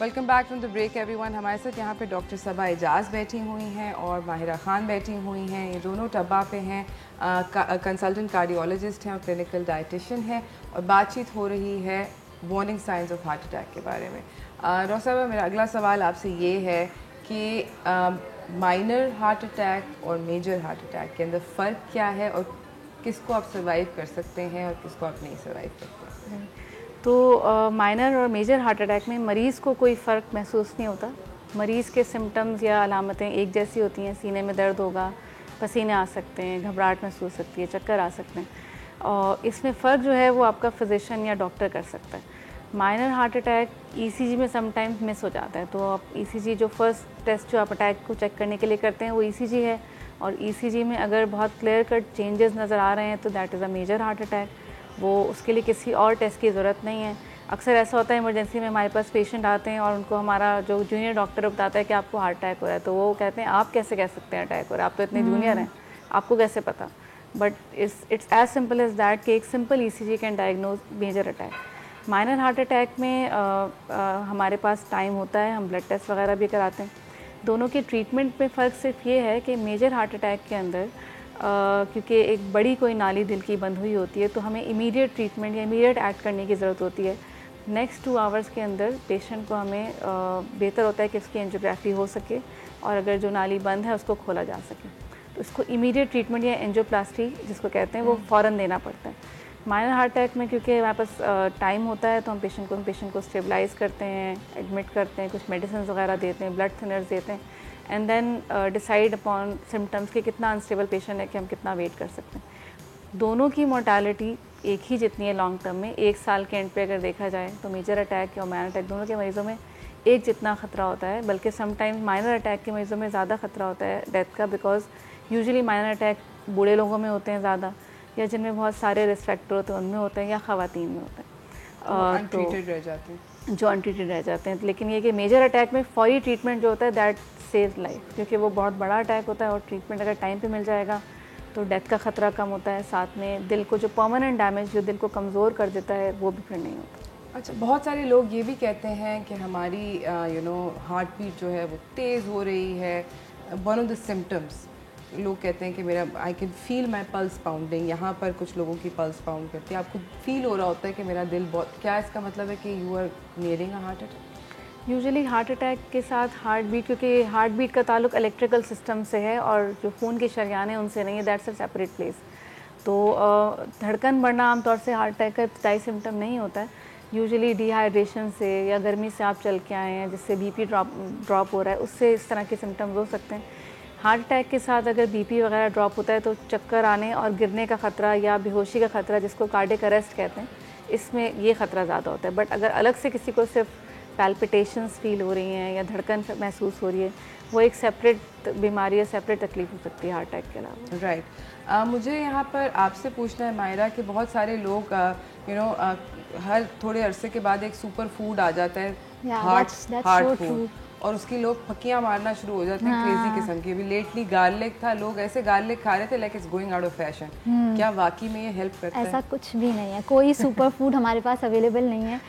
Welcome back from the break everyone. हमारे साथ यहाँ पे डॉक्टर सबा एजाज बैठी हुई हैं और माहिरा खान बैठी हुई हैं। ये दोनों टब्बा पे हैं, कंसल्टेंट कार्डियोलॉजिस्ट हैं और क्लिनिकल डाइटिशियन हैं, और बातचीत हो रही है warning science of heart attack के बारे में। डॉक्टर साहब, मेरा अगला सवाल आपसे ये है कि माइनर हार्ट अटैक और मेजर हार्ट अटैक के अंदर फ़र्क क्या है, और किसको आप सर्वाइव कर सकते हैं और किसको आप नहीं सर्वाइव करते हैं? तो माइनर और मेजर हार्ट अटैक में मरीज़ को कोई फ़र्क महसूस नहीं होता। मरीज़ के सिम्टम्स या अलामतें एक जैसी होती हैं। सीने में दर्द होगा, पसीने आ सकते हैं, घबराहट महसूस सकती है, चक्कर आ सकते हैं। और इसमें फ़र्क जो है वो आपका फिजिशियन या डॉक्टर कर सकता है। माइनर हार्ट अटैक ईसीजी में समटाइम्स मिस हो जाता है, तो आप ईसीजी जो फर्स्ट टेस्ट जो आप अटैक को चेक करने के लिए करते हैं वो ईसीजी है, और ईसीजी में अगर बहुत क्लियर कट चेंजेस नज़र आ रहे हैं तो that is a major heart attack. वो उसके लिए किसी और टेस्ट की ज़रूरत नहीं है। अक्सर ऐसा होता है इमरजेंसी में हमारे पास पेशेंट आते हैं और उनको हमारा जो जूनियर डॉक्टर बताता है कि आपको हार्ट अटैक हो रहा है, तो वो कहते हैं आप कैसे कह सकते हैं अटैक हो रहा है, आप तो इतने जूनियर हैं, आपको कैसे पता। But it's as simple as that कि एक simple ECG can diagnose major attack. Minor heart attack में हमारे पास टाइम होता है, हम ब्लड टेस्ट वगैरह भी कराते हैं। दोनों के ट्रीटमेंट में फ़र्क सिर्फ ये है कि मेजर हार्ट अटैक के अंदर क्योंकि एक बड़ी कोई नाली दिल की बंद हुई होती है, तो हमें इमीडिएट ट्रीटमेंट या इमीडिएट एक्ट करने की ज़रूरत होती है। नेक्स्ट 2 आवर्स के अंदर पेशेंट को हमें बेहतर होता है कि उसकी एंजियोग्राफी हो सके और अगर जो नाली बंद है उसको खोला जा सके, तो इसको इमीडिएट ट्रीटमेंट या एंजियोप्लास्टी जिसको कहते हैं वो फ़ौरन देना पड़ता है। माइनर हार्ट अटैक में क्योंकि हमारे पास टाइम होता है तो हम पेशेंट को स्टेबलाइज़ करते हैं, एडमिट करते हैं, कुछ मेडिसिन वगैरह देते हैं, ब्लड थिनर्स देते हैं, and then decide upon symptoms कि कितना अनस्टेबल पेशेंट है कि हम कितना वेट कर सकते हैं। दोनों की मोर्टालिटी एक ही जितनी है लॉन्ग टर्म में। 1 साल के एंड पे अगर देखा जाए तो मेजर अटैक और माइनर अटैक दोनों के मरीज़ों में एक जितना ख़तरा होता है, बल्कि समटाइम्स माइनर अटैक के मरीज़ों में ज़्यादा ख़तरा होता है डेथ का, बिकॉज यूजुअली माइनर अटैक बूढ़े लोगों में होते हैं ज़्यादा, या जिनमें बहुत सारे रिस्क फैक्टर होते हैं उनमें होते हैं, या ख़वातीन में होते हैं अनट्रीटेड रह जाते हैं, जो अनट्रीटेड रह जाते हैं। लेकिन ये कि मेजर अटैक में फौरी ट्रीटमेंट जो होता है दैट सेव लाइफ, क्योंकि वो बहुत बड़ा अटैक होता है और ट्रीटमेंट अगर टाइम पे मिल जाएगा तो डेथ का ख़तरा कम होता है, साथ में दिल को जो परमानेंट डैमेज जो दिल को कमज़ोर कर देता है वो भी फिर नहीं होता। अच्छा, बहुत सारे लोग ये भी कहते हैं कि हमारी हार्ट बीट जो है वो तेज़ हो रही है। वन ऑफ द सिम्टम्स लोग कहते हैं कि मेरा I can feel my pulse pounding, यहाँ पर कुछ लोगों की पल्स पाउंड करती है, आपको फील हो रहा होता है कि मेरा दिल बहुत, क्या इसका मतलब है कि you are nearing a heart attack? Usually heart attack के साथ हार्ट बीट, क्योंकि हार्ट बीट का ताल्लुक इलेक्ट्रिकल सिस्टम से है और जो खून की शरियान है उनसे नहीं है, दैट्स अ सेपरेट प्लेस। तो धड़कन बढ़ना आमतौर से हार्ट अटैक का इब्तदाई सिम्टम नहीं होता है। यूजुअली डिहाइड्रेशन से या गर्मी से आप चल के आए हैं जिससे बीपी ड्रॉप हो रहा है, उससे इस तरह के सिम्टम्स हो सकते हैं। हार्ट अटैक के साथ अगर बीपी वगैरह ड्रॉप होता है तो चक्कर आने और गिरने का ख़तरा या बेहोशी का ख़तरा, जिसको कार्डियक अरेस्ट कहते हैं, इसमें ये ख़तरा ज़्यादा होता है। बट अगर अलग से किसी को सिर्फ पैल्पिटेशंस फील हो रही हैं या धड़कन महसूस हो रही है, वो एक सेपरेट बीमारी है, सेपरेट तकलीफ हो सकती है हार्ट अटैक के अलावा। राइट। मुझे यहाँ पर आपसे पूछना है मायरा कि बहुत सारे लोग हर थोड़े अरसे के बाद एक सुपर फूड आ जाता है, हार्ट फूड, और उसकी लोग फकियाँ मारना शुरू हो जाते हैं क्रेजी किस्म की। अभी लेटली गार्लिक था, लोग ऐसे गार्लिक खा रहे थे like it's going out of fashion. क्या वाकई में ये हेल्प करता है? ऐसा कुछ भी नहीं है, कोई सुपर फूड हमारे पास अवेलेबल नहीं है।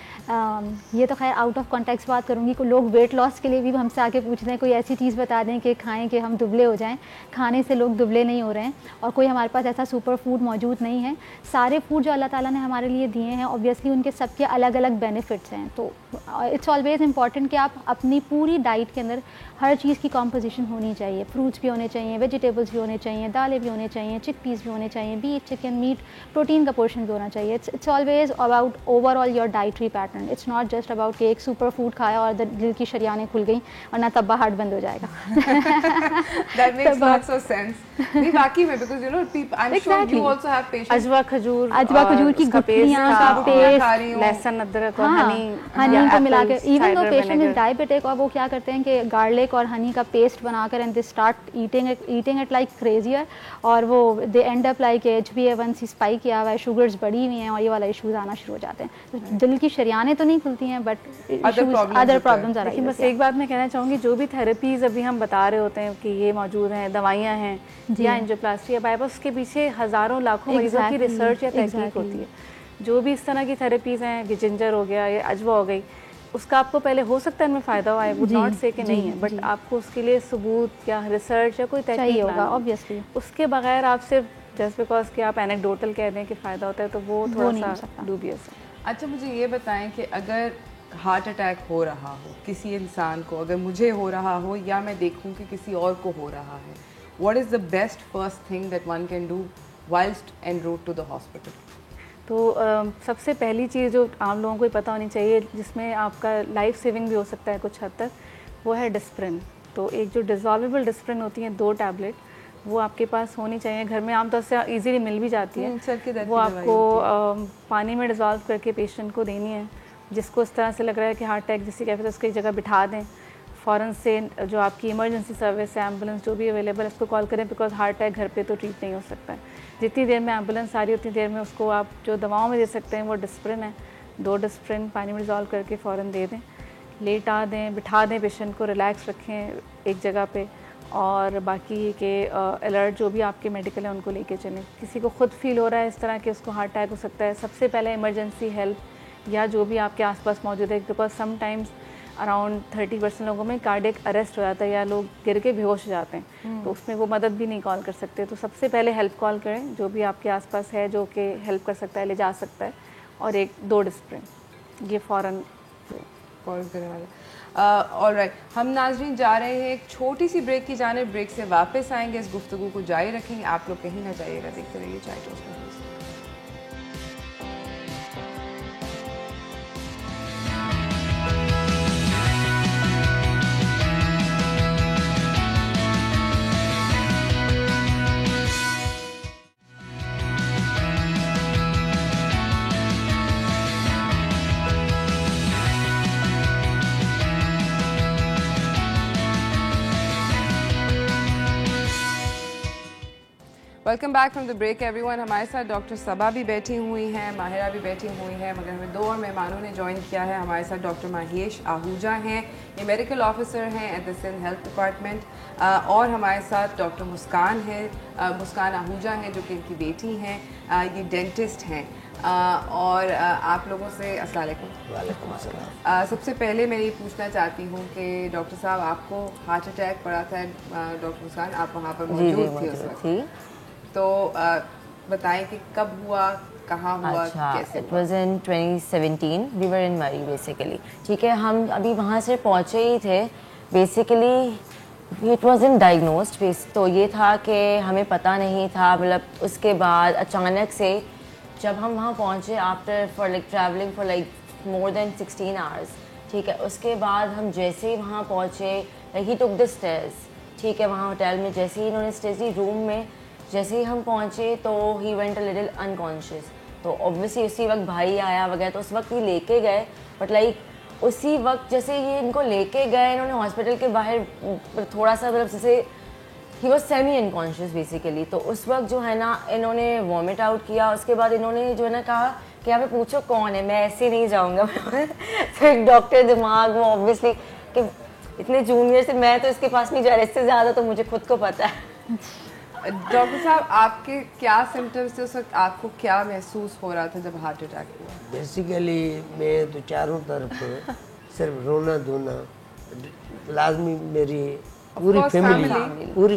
ये तो खैर आउट ऑफ कॉन्टेक्स्ट बात करूँगी। कोई लोग वेट लॉस के लिए भी हमसे आके पूछते हैं, कोई ऐसी चीज़ बता दें कि खाएं कि हम दुबले हो जाएं। खाने से लोग दुबले नहीं हो रहे हैं और कोई हमारे पास ऐसा सुपर फूड मौजूद नहीं है। सारे फूड जो अल्लाह ताला ने हमारे लिए दिए हैं, ऑब्वियसली उनके सबके अलग अलग बेनिफिट्स हैं। तो इट्स ऑलवेज़ इंपॉर्टेंट कि आप अपनी पूरी डाइट के अंदर हर चीज़ की कॉम्पोजिशन होनी चाहिए। फ्रूट्स भी होने चाहिए, वेजिटेबल्स भी होने चाहिए, दालें भी होने चाहिए, चिकपीस भी होने चाहिए, बीफ, चिकन, मीट, प्रोटीन का पोर्शन भी होना चाहिए। It's always about overall your dietary pattern. It's not just about कि एक सुपर फूड खाया और दिल की शरियानें खुल गई वरना तब्बा हार्ट बंद हो जाएगा। That makes lots of sense. नहीं वाकई में, because you know people, I'm sure you also have patients. अजवा खजूर की गुठलियाँ का पेस्ट, लहसुन, अदरक और हनी को मिला के, even though patient is diabetic और वो क्या करते हैं कि गार्लिक और हनी का पेस्ट बनाकर and they start eating it like crazier, और वो they end up like HbA1c spike किया हुआ है, शुगर्स बढ़ी हुई हैं और ये वाला इश्यूज आना शुरू हो जाते हैं। तो दिल की शरियानें तो नहीं खुलती हैं बट अदर प्रॉब्लम्स आ रही हैं। बस एक बात मैं कहना चाहूँगी, जो भी थेरेपीज़ अभी हम बता रहे होते हैं कि ये मौजूद हैं, दवाइयाँ हैं या एंजियोप्लास्टी या बाईपास, उसके पीछे हज़ारों लाखों मरीजों की रिसर्च या तहकीक होती है। जो भी इस तरह की थेरेपीज़ हैं, कि जिंजर हो गया या अजवा हो गई, उसका आपको पहले हो सकता है इनमें फ़ायदा हुआ है, वुड नॉट से कि नहीं है, बट आपको उसके लिए सबूत या रिसर्च या कोई तहकीक होगा ऑब्वियसली। उसके बगैर आप सिर्फ जस्ट बिकॉज कि आप एनेक्डोटल कह दें कि फ़ायदा होता है तो वो थोड़ा सा डूबियस है। अच्छा, मुझे ये बताएं कि अगर हार्ट अटैक हो रहा हो किसी इंसान को, अगर मुझे हो रहा हो या मैं देखूं कि किसी और को हो रहा है, what is the best first thing that one can do whilst en route to the hospital? तो सबसे पहली चीज़ जो आम लोगों को पता होनी चाहिए, जिसमें आपका लाइफ सेविंग भी हो सकता है कुछ हद तक, वो है डिस्प्रिन। तो एक जो डिज़ोल्वेबल डिस्प्रिन होती हैं 2 टैबलेट, वो आपके पास होनी चाहिए। घर में आमतौर से इजीली मिल भी जाती है। सर के दर्द वो की दवाई आपको पानी में डिज़ोल्व करके पेशेंट को देनी है। जिसको इस तरह से लग रहा है कि हार्ट अटैक जिसकी कैफियत, उसकी जगह बिठा दें, फ़ौरन से जो आपकी इमरजेंसी सर्विस है, एम्बुलेंस जो भी अवेलेबल है, उसको कॉल करें, बिकॉज हार्ट अटैक घर पे तो ट्रीट नहीं हो सकता है। जितनी देर में एम्बुलेंस आ रही है उतनी देर में उसको आप जो दवाओं में दे सकते हैं वो डिस्प्रिन है, 2 डिस्प्रिन पानी में डिज़ोल्व करके फ़ौरन दे दें, लेटा दें, बिठा दें, पेशेंट को रिलैक्स रखें एक जगह पे, और बाकी के अलर्ट जो भी आपके मेडिकल है उनको लेके चलें। किसी को खुद फील हो रहा है इस तरह कि उसको हार्ट अटैक हो सकता है, सबसे पहले इमरजेंसी हेल्प या जो भी आपके आसपास मौजूद है, बिकॉज समटाइम्स अराउंड 30% लोगों में कार्डियक अरेस्ट हो जाता है या लोग गिर के बेहोश हो जाते हैं, तो उसमें वो मदद भी नहीं कॉल कर सकते। तो सबसे पहले हेल्प कॉल करें, जो भी आपके आसपास है जो कि हेल्प कर सकता है, ले जा सकता है, और 1-2 डिस्प्रिन ये फ़ौरन कॉल करने वाला। ऑलराइट, हम नाजरीन जा रहे हैं एक छोटी सी ब्रेक की जाने। ब्रेक से वापस आएंगे, इस गुफ्तगू को जारी रखेंगे। आप लोग कहीं ना जाइएगा, देखते रहिए चाय टोस्ट में। Welcome back from the break everyone. हमारे साथ डॉक्टर सबा भी बैठी हुई हैं, माहिरा भी बैठी हुई हैं, मगर हमें 2 और मेहमानों ने ज्वाइन किया है। हमारे साथ डॉक्टर महेश आहूजा हैं, ये मेडिकल ऑफिसर हैं at the Sindh health department, और हमारे साथ डॉक्टर मुस्कान है, मुस्कान आहूजा हैं जो कि इनकी बेटी हैं, ये डेंटिस्ट हैं। और आप लोगों से अस्सलाम वालेकुम। सबसे पहले मैं ये पूछना चाहती हूँ कि डॉक्टर साहब, आपको हार्ट अटैक पड़ा था, डॉक्टर मुस्कान आप वहाँ पर मौजूद थी उस वक्त, तो बताएं कि कब हुआ, कहाँ हुआ, कैसे? It was in 2017, we were in Murree basically. ठीक है, हम अभी वहाँ से पहुँचे ही थे। Basically it was in diagnosed, तो ये था कि हमें पता नहीं था। मतलब उसके बाद अचानक से जब हम वहाँ पहुँचे, after for like travelling for like more than 16 hours, ठीक है, उसके बाद हम जैसे ही वहाँ पहुँचे, like he took the stairs, ठीक है, वहाँ होटल में जैसे ही इन्होंने स्टेज दी, रूम में जैसे ही हम पहुँचे तो he went a little unconscious. तो ऑब्वियसली उसी वक्त भाई आया वगैरह, तो उस वक्त ही लेके गए, बट लाइक उसी वक्त जैसे ये इनको लेके गए, इन्होंने हॉस्पिटल के बाहर थोड़ा सा, मतलब जैसे he was semi unconscious basically. तो उस वक्त जो है ना, इन्होंने वॉमिट आउट किया। उसके बाद इन्होंने जो है ना कहा कि यहाँ पे पूछो कौन है, मैं ऐसे नहीं जाऊँगा। तो एक डॉक्टर दिमाग में ऑब्वियसली कि इतने जूनियर से मैं तो इसके पास नहीं जा रहा, इससे ज़्यादा तो मुझे खुद को पता है। डॉक्टर साहब, आपके क्या सिम्टम्स थे उस वक्त, आपको क्या महसूस हो रहा था जब हार्ट अटैक हुआ? बेसिकली मैं तो चारों तरफ सिर्फ रोना धोना लाजमी, मेरी पूरी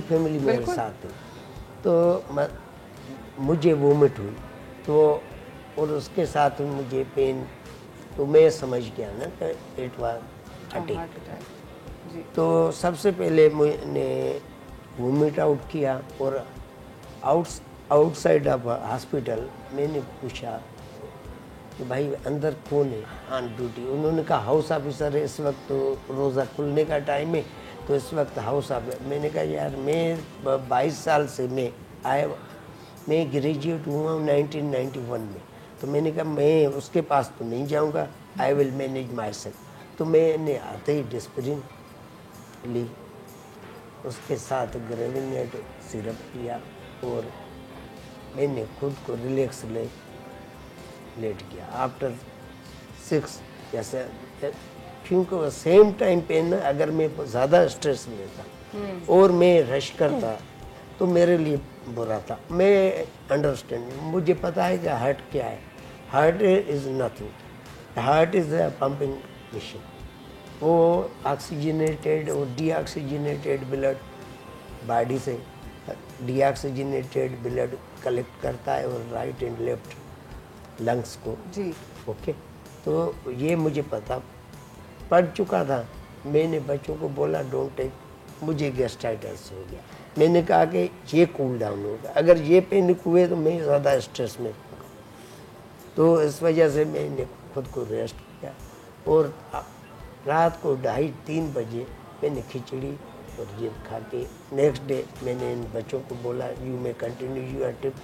फैमिली मेरे साथ है। तो मुझे वोमिट हुई तो, और उसके साथ मुझे पेन, तो मैं समझ गया ना कि इट वाज अटैक। तो सबसे पहले मैंने वोमिट आउट किया, और आउटसाइड ऑफ हॉस्पिटल मैंने पूछा कि भाई अंदर कौन है ऑन ड्यूटी। उन्होंने कहा हाउस ऑफिसर है, इस वक्त तो रोज़ा खुलने का टाइम है, तो इस वक्त हाउस ऑफिसर। मैंने कहा यार मैं 22 साल से मैं ग्रेजुएट हुआ हूँ 1991 में, तो मैंने कहा मैं उसके पास तो नहीं जाऊँगा, I will manage my self. तो मैंने आते ही डिस्प्रिन ली, उसके साथ ग्रेविनेट सिरप लिया, और मैंने खुद को रिलैक्स लेट गया। आफ्टर 6 जैसे, क्योंकि वो सेम टाइम पे ना, अगर मैं ज़्यादा स्ट्रेस लेता और मैं रश करता तो मेरे लिए बुरा था। मैं अंडरस्टैंड, मुझे पता है कि हार्ट क्या है। Heart is nothing, heart is a pumping machine. वो ऑक्सीजनेटेड और डीऑक्सीजनेटेड ब्लड बॉडी से डीऑक्सीजनेटेड ब्लड कलेक्ट करता है, और राइट एंड लेफ्ट लंग्स को जी। ओके, तो ये मुझे पता पड़ चुका था। मैंने बच्चों को बोला डोंट टेक, मुझे गैस्ट्राइटिस हो गया। मैंने कहा कि ये कूल डाउन होगा, अगर ये पेन हुए तो मैं ज़्यादा स्ट्रेस में, तो इस वजह से मैंने खुद को रेस्ट किया। और रात को 2:30-3 बजे मैंने खिचड़ी और ये खा के नेक्स्ट डे मैंने इन बच्चों को बोला you may continue your trip.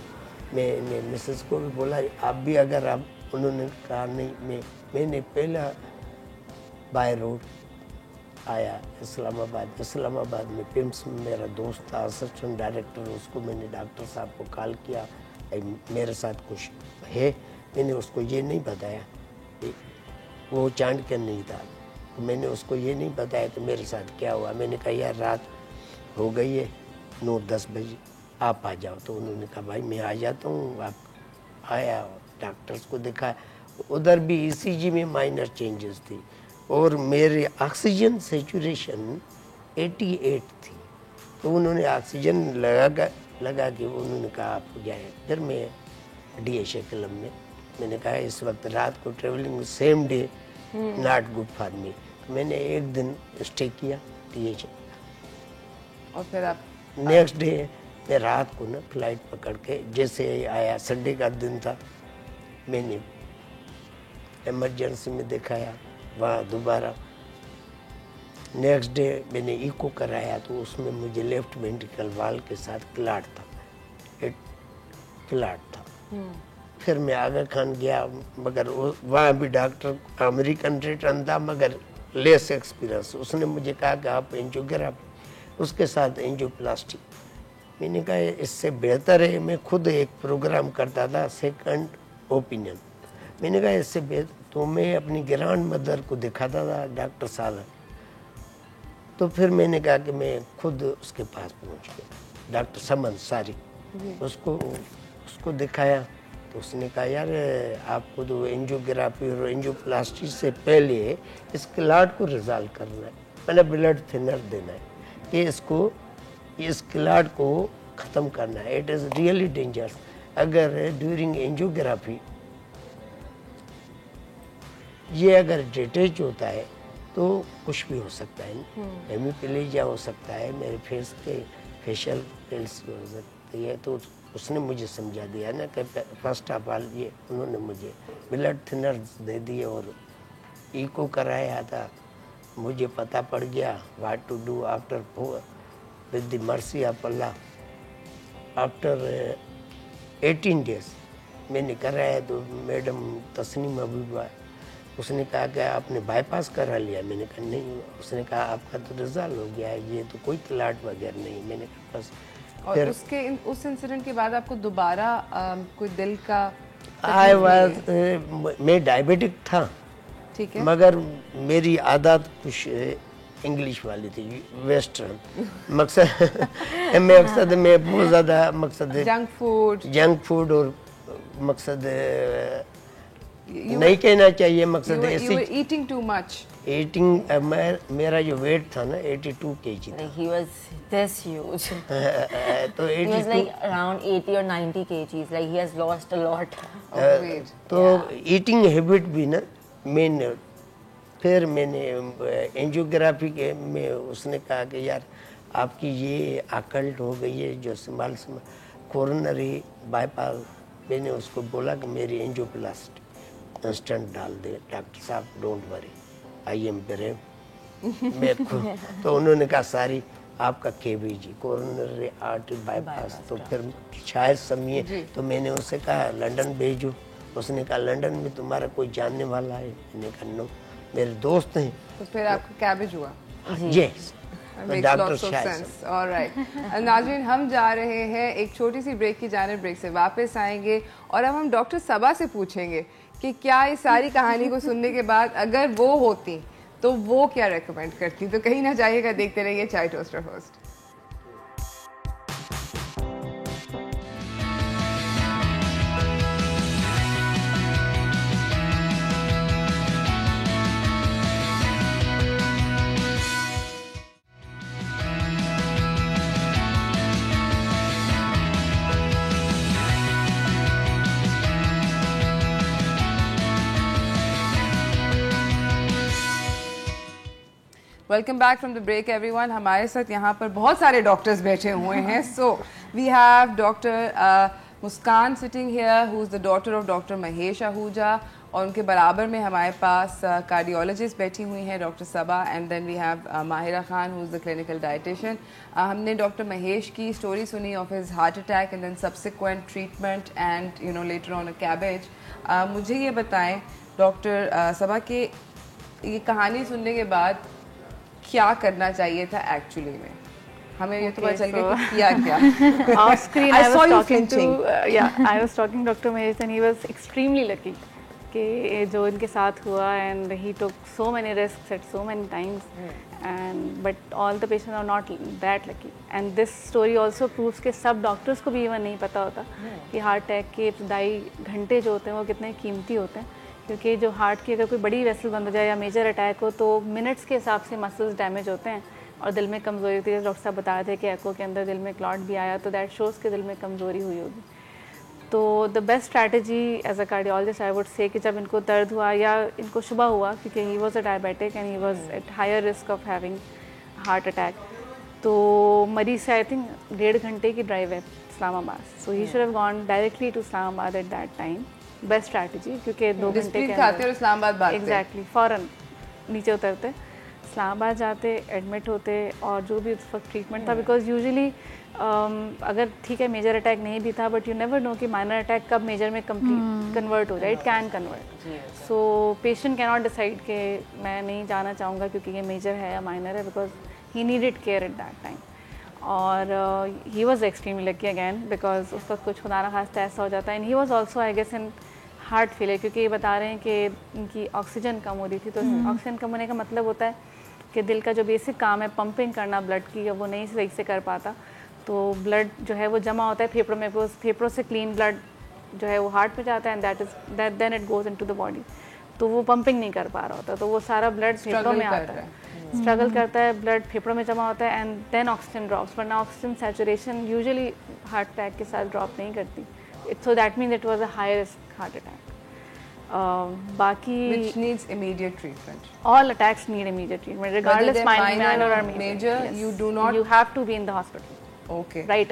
मैंने मिसेस को भी बोला आप भी अगर आप, उन्होंने कहा नहीं। मैंने पहला बाय रोड आया इस्लामाबाद में पिम्स में मेरा दोस्त था असिस्टेंट डायरेक्टर, उसको मैंने डॉक्टर साहब को कॉल किया मेरे साथ कुछ है। मैंने उसको ये नहीं बताया, वो चाणक्य नहीं था, तो मैंने उसको ये नहीं बताया कि मेरे साथ क्या हुआ। मैंने कहा यार रात हो गई है 9-10 बजे आप आ जाओ। तो उन्होंने कहा भाई मैं आ जाता हूँ। आप आया, डॉक्टर्स को दिखाया, उधर भी ईसीजी में माइनर चेंजेस थी और मेरे ऑक्सीजन सेचुरेशन 88 थी। तो उन्होंने ऑक्सीजन लगा के उन्होंने कहा आप जाए। फिर मैं DHA क्लब में, मैंने कहा इस वक्त रात को travelling same day not good for me. तो मैंने एक दिन स्टे किया DHA और फिर आप नेक्स्ट डे मैं रात को ना फ्लाइट पकड़ के जैसे आया, संडे का दिन था, मैंने इमरजेंसी में दिखाया वहाँ दोबारा। नेक्स्ट डे मैंने इको कराया तो उसमें मुझे लेफ्ट वेंट्रिकल वाल के साथ क्लाट था। फिर मैं आगा खान गया, मगर वहाँ भी डॉक्टर अमेरिकन रिटर्न था मगर लेस एक्सपीरियंस। उसने मुझे कहा कि आप एंजियोग्राफी उसके साथ एंजियोप्लास्टी। मैंने कहा इससे बेहतर है, मैं खुद एक प्रोग्राम करता था सेकंड ओपिनियन। मैंने कहा इससे बेहतर, तो मैं अपनी ग्रैंड मदर को दिखाता था डॉक्टर साला। तो फिर मैंने कहा कि मैं खुद उसके पास पहुंच गया, डॉक्टर समन सारी, उसको दिखाया। तो उसने कहा यार आपको तो एंजियोग्राफी और एंजियोप्लास्टी से पहले इस क्लाट को रिजॉल्व करना है, मतलब ब्लड थिनर देना है कि इस क्लाट को ख़त्म करना है। It is really dangerous. अगर ड्यूरिंग एंजियोग्राफी ये अगर डिटेच होता है तो कुछ भी हो सकता है, हेमीप्लेजिया हो सकता है, मेरे फेस के फेशियल पेल्स हो सकती है। तो उसने मुझे समझा दिया ना कि फर्स्ट ऑफ ऑल ये उन्होंने मुझे ब्लड थिनर्स दे दिए और इको कराया था। मुझे पता पड़ गया what to do after with the mercy of Allah. After 18 days मैंने कराया तो मैडम तस्नीम हबीबा, उसने कहा कि आपने बाईपास करा लिया। मैंने कहा नहीं। उसने कहा आपका तो रिजल्ट हो गया है, ये तो कोई क्लाट वगैरह नहीं। मैंने कहा बस। और उस इंसिडेंट के बाद आपको दोबारा कोई दिल का मैं डायबिटिक था, ठीक है, मगर मेरी आदत कुछ इंग्लिश वाली थी, वेस्टर्न मकसद में बहुत ज़्यादा मकसद जंक फूड और मकसद नहीं कहना चाहिए, मकसद ईटिंग टू मच। मेरा जो वेट था ना 82 kg था। He was this huge. तो He was like around 80 or 90 kgs. Like he has lost a lot. तो ईटिंग हैबिट भी ना मेन। फिर मैंने एंजियोग्राफी के में उसने कहा कि यार आपकी ये अकल्ट हो गई है जो संभाल कोरोनरी बाईपास। मैंने उसको बोला कि मेरी एंजियोप्लास्टी स्टंट डाल दे। डॉक्टर साहब don't worry, I am brave. मैं तो उन्होंने कहा सारी आपका KBG कोरोनरी आर्टरी बाईपास। तो फिर शायद समझिए, तो मैंने उससे कहा लंदन भेजो। उसने कहा लंदन में तुम्हारा कोई जानने वाला है? मैंने कहा नो, मेरे दोस्त हैं। तो फिर आपका कैबेज हुआ? Yes, doctor sense. ऑलराइट नाज़रीन, हम जा रहे हैं एक छोटी सी ब्रेक की जानिब। ब्रेक से वापस आएंगे और अब हम डॉक्टर सबा से पूछेंगे कि क्या इस सारी कहानी को सुनने के बाद अगर वो होती तो वो क्या रेकमेंड करती। तो कहीं ना जाइएगा, देखते रहिए Chai toaster host. Welcome back from the break everyone. हमारे साथ यहाँ पर बहुत सारे डॉक्टर्स बैठे हुए हैं। So we have doctor Muskan sitting here, who is the daughter of doctor Mahesh Ahuja, और उनके बराबर में हमारे पास कार्डियोलॉजिस्ट बैठी हुई हैं doctor Saba, and then we have Mahira Khan who is the clinical dietitian. हमने डॉक्टर महेश की स्टोरी सुनी of his heart attack and then subsequent treatment and you know later on a cabbage. मुझे ये बताएं डॉक्टर सबा के ये कहानी सुनने के बाद क्या करना चाहिए था एक्चुअली में? हमें ये तो पता चल गया कि किया क्या। Off screen, I was talking to Dr. Mahesh and he was extremely lucky कि जो इनके साथ हुआ, and he took so many risks at so many times, and but all the patients are not that lucky, and this story also proves कि सब doctors को भी even नहीं पता होता कि हार्ट अटैक के इब्तदाई घंटे जो होते हैं वो कितने कीमती होते हैं, क्योंकि जो हार्ट की अगर कोई बड़ी वेसल बंद हो जाए या मेजर अटैक हो तो मिनट्स के हिसाब से मसल्स डैमेज होते हैं और दिल में कमज़ोरी होती है। डॉक्टर साहब बता रहे थे कि एको के अंदर दिल में क्लॉट भी आया, तो दैट शोज़ के दिल में कमज़ोरी हुई होगी। तो the best strategy as a cardiologist I would say कि जब इनको दर्द हुआ या इनको शुबा हुआ, क्योंकि he was a diabetic and he was at higher risk of having heart attack, तो मरीज से आई थिंक 1.5 घंटे की ड्राइव है Islamabad, so he should have gone directly to Islamabad at that time. Best strategy, क्योंकि 2 घंटे के अंदर इस्लामाबाद एग्जैक्टली फ़ौरन नीचे उतरते, इस्लामाबाद जाते, एडमिट होते, और जो भी उस वक्त ट्रीटमेंट था, बिकॉज यूजुअली अगर ठीक है मेजर अटैक नहीं भी था, बट यू नेवर नो कि माइनर अटैक कब मेजर में कंप्लीट कन्वर्ट हो जाए, it can convert. So patient can not decide कि मैं नहीं जाना चाहूँगा क्योंकि ये मेजर है या माइनर है, because he needed care at that time. और he was extremely lucky again, because उस वक्त कुछ खुदा ना खास्ता ऐसा हो जाता है, and he was also I guess in heart failure, क्योंकि ये बता रहे हैं कि इनकी ऑक्सीजन कम हो रही थी, तो ऑक्सीजन कम होने का मतलब होता है कि दिल का जो बेसिक काम है पंपिंग करना ब्लड की, वो नहीं सही से कर पाता, तो ब्लड जो है वो जमा होता है फेफड़ों में, वो फेफड़ों से क्लीन ब्लड जो है वो हार्ट में जाता है, and that then it goes into the body, तो वो पंपिंग नहीं कर पा रहा होता, तो वो सारा ब्लड फेफड़ों में आता है, स्ट्रगल करता है, ब्लड फेफड़ों में जमा होता है, एंड देन ऑक्सीजन ड्रॉप्स, वरना oxygen saturation usually heart attack के साथ ड्रॉप नहीं करती, so that means it was a high risk heart attack. बाकी which needs immediate treatment. All attacks need immediate treatment, regardless minor or major. Yes. You do not. You have to be in the hospital. Okay. Right.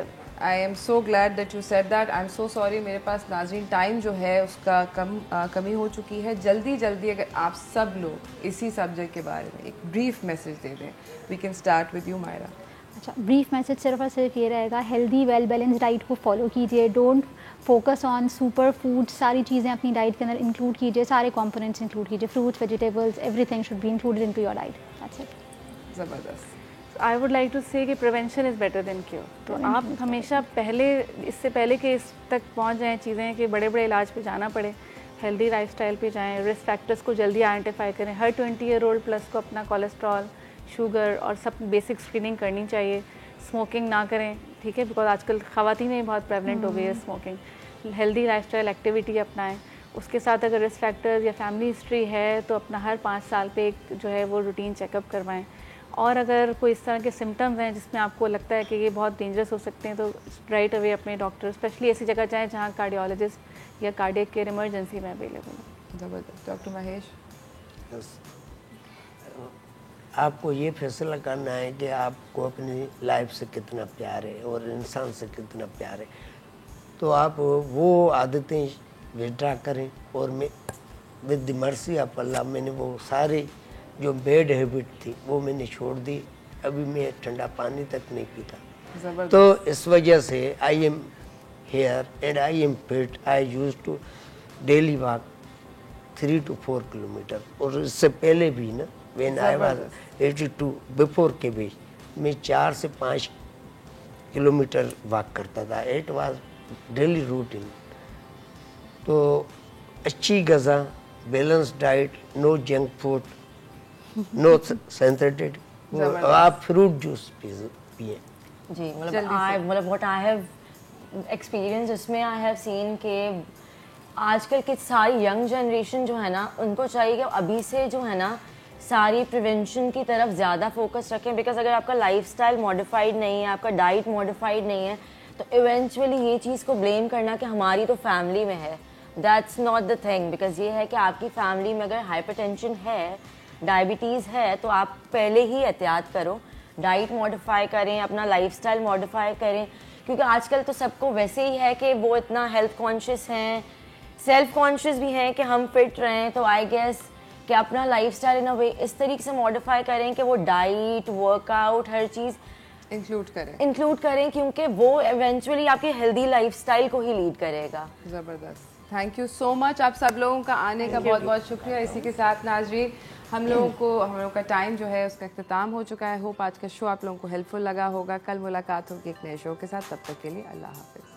I am so glad that you said that. I'm so sorry. मेरे पास नाज़रीन time जो है उसका कमी हो चुकी है। जल्दी अगर आप सब लोग इसी सब्जेक्ट के बारे में एक ब्रीफ मैसेज दे दें। We can start with you, Myra. अच्छा, ब्रीफ मैसेज सिर्फ और सिर्फ ये रहेगा, हेल्दी वेल बैलेंस डाइट को फॉलो कीजिए, don't focus on super food, सारी चीज़ें अपनी डाइट के अंदर इंक्लूड कीजिए, सारे कंपोनेंट्स इंक्लूड कीजिए, fruits, vegetables, everything should be included into your diet. That's it. ज़बरदस्त। आई वुड लाइक टू से कि prevention is better than cure, तो आप हमेशा इससे पहले कि इस तक पहुँच जाएँ चीज़ें कि बड़े इलाज पे जाना पड़े, हेल्दी लाइफस्टाइल पे जाएँ, रिस्क फैक्टर्स को जल्दी आइडेंटिफाई करें। हर 20 ईयर ओल्ड प्लस को अपना कोलेस्ट्रॉल, शुगर और सब बेसिक स्क्रीनिंग करनी चाहिए। स्मोकिंग ना करें, ठीक है, बिकॉज आजकल ख़वातीन में बहुत प्रेवलेंट हो गई है स्मोकिंग। हेल्दी लाइफस्टाइल एक्टिविटी अपनाएं, उसके साथ अगर रिस्क फैक्टर्स या फैमिली हिस्ट्री है तो अपना हर 5 साल पे एक जो है वो रूटीन चेकअप करवाएं, और अगर कोई इस तरह के सिम्टम्स हैं जिसमें आपको लगता है कि ये बहुत डेंजरस हो सकते हैं तो राइट अवे अपने डॉक्टर, स्पेशली ऐसी जगह जाएँ जहाँ कार्डियोलॉजिस्ट या कार्डियक केयर इमरजेंसी में अवेलेबल है। ज़बरदस्त। डॉक्टर महेश, आपको ये फैसला करना है कि आपको अपनी लाइफ से कितना प्यार है और इंसान से कितना प्यार है, तो आप वो आदतें विड्रा करें, और मैं विद द मर्सी ऑफ अल्लाह मैंने वो सारी जो बैड हैबिट थी वो मैंने छोड़ दी। अभी मैं ठंडा पानी तक नहीं पीता, तो इस वजह से I am here and I am fit. I use to daily walk 3 to 4 kilometre, और इससे पहले भी ना when I was 82 बिफोर के भी मैं 4 से 5 किलोमीटर वॉक करता था। It was daily routine. तो अच्छी गज़ा, balance diet, no junk food, no synthetic, आप फ्रूट जूस पिए। जी, मतलब व्हाट आई हैव एक्सपीरियंस उसमें आई हैव सीन के आजकल की सारी यंग जनरेशन जो है ना, उनको चाहिए कि अभी से जो है ना सारी प्रिवेंशन की तरफ ज़्यादा फोकस रखें, बिकॉज अगर आपका लाइफस्टाइल मॉडिफाइड नहीं है, आपका डाइट मॉडिफाइड नहीं है, तो इवेंचुअली ये चीज़ को ब्लेम करना कि हमारी तो फैमिली में है, that's not the thing. Because ये है कि आपकी फैमिली में अगर हाइपरटेंशन है, डायबिटीज़ है, तो आप पहले ही एहतियात करो, डाइट मॉडिफाई करें, अपना लाइफस्टाइल मॉडिफाई करें, क्योंकि आजकल तो सबको वैसे ही है कि वो इतना हेल्थ कॉन्शियस हैं, सेल्फ कॉन्शियस भी हैं कि हम फिट रहें, तो आई गेस कि अपना लाइफस्टाइल इन अ वे इस तरीके से मॉडिफाई करें कि वो डाइट, वर्कआउट, हर चीज़ इंक्लूड करें क्योंकि वो इवेंचुअली आपकी हेल्दी लाइफस्टाइल को ही लीड करेगा। ज़बरदस्त, थैंक यू सो मच आप सब लोगों का आने का बहुत बहुत शुक्रिया। इसी के साथ नाज़रीन हम लोगों का टाइम जो है उसका इख्तिताम हो चुका है। होप आज का शो आप लोगों को हेल्पफुल लगा होगा। कल मुलाकात होगी एक नए शो के साथ, तब तक के लिए अल्लाह हाफिज़।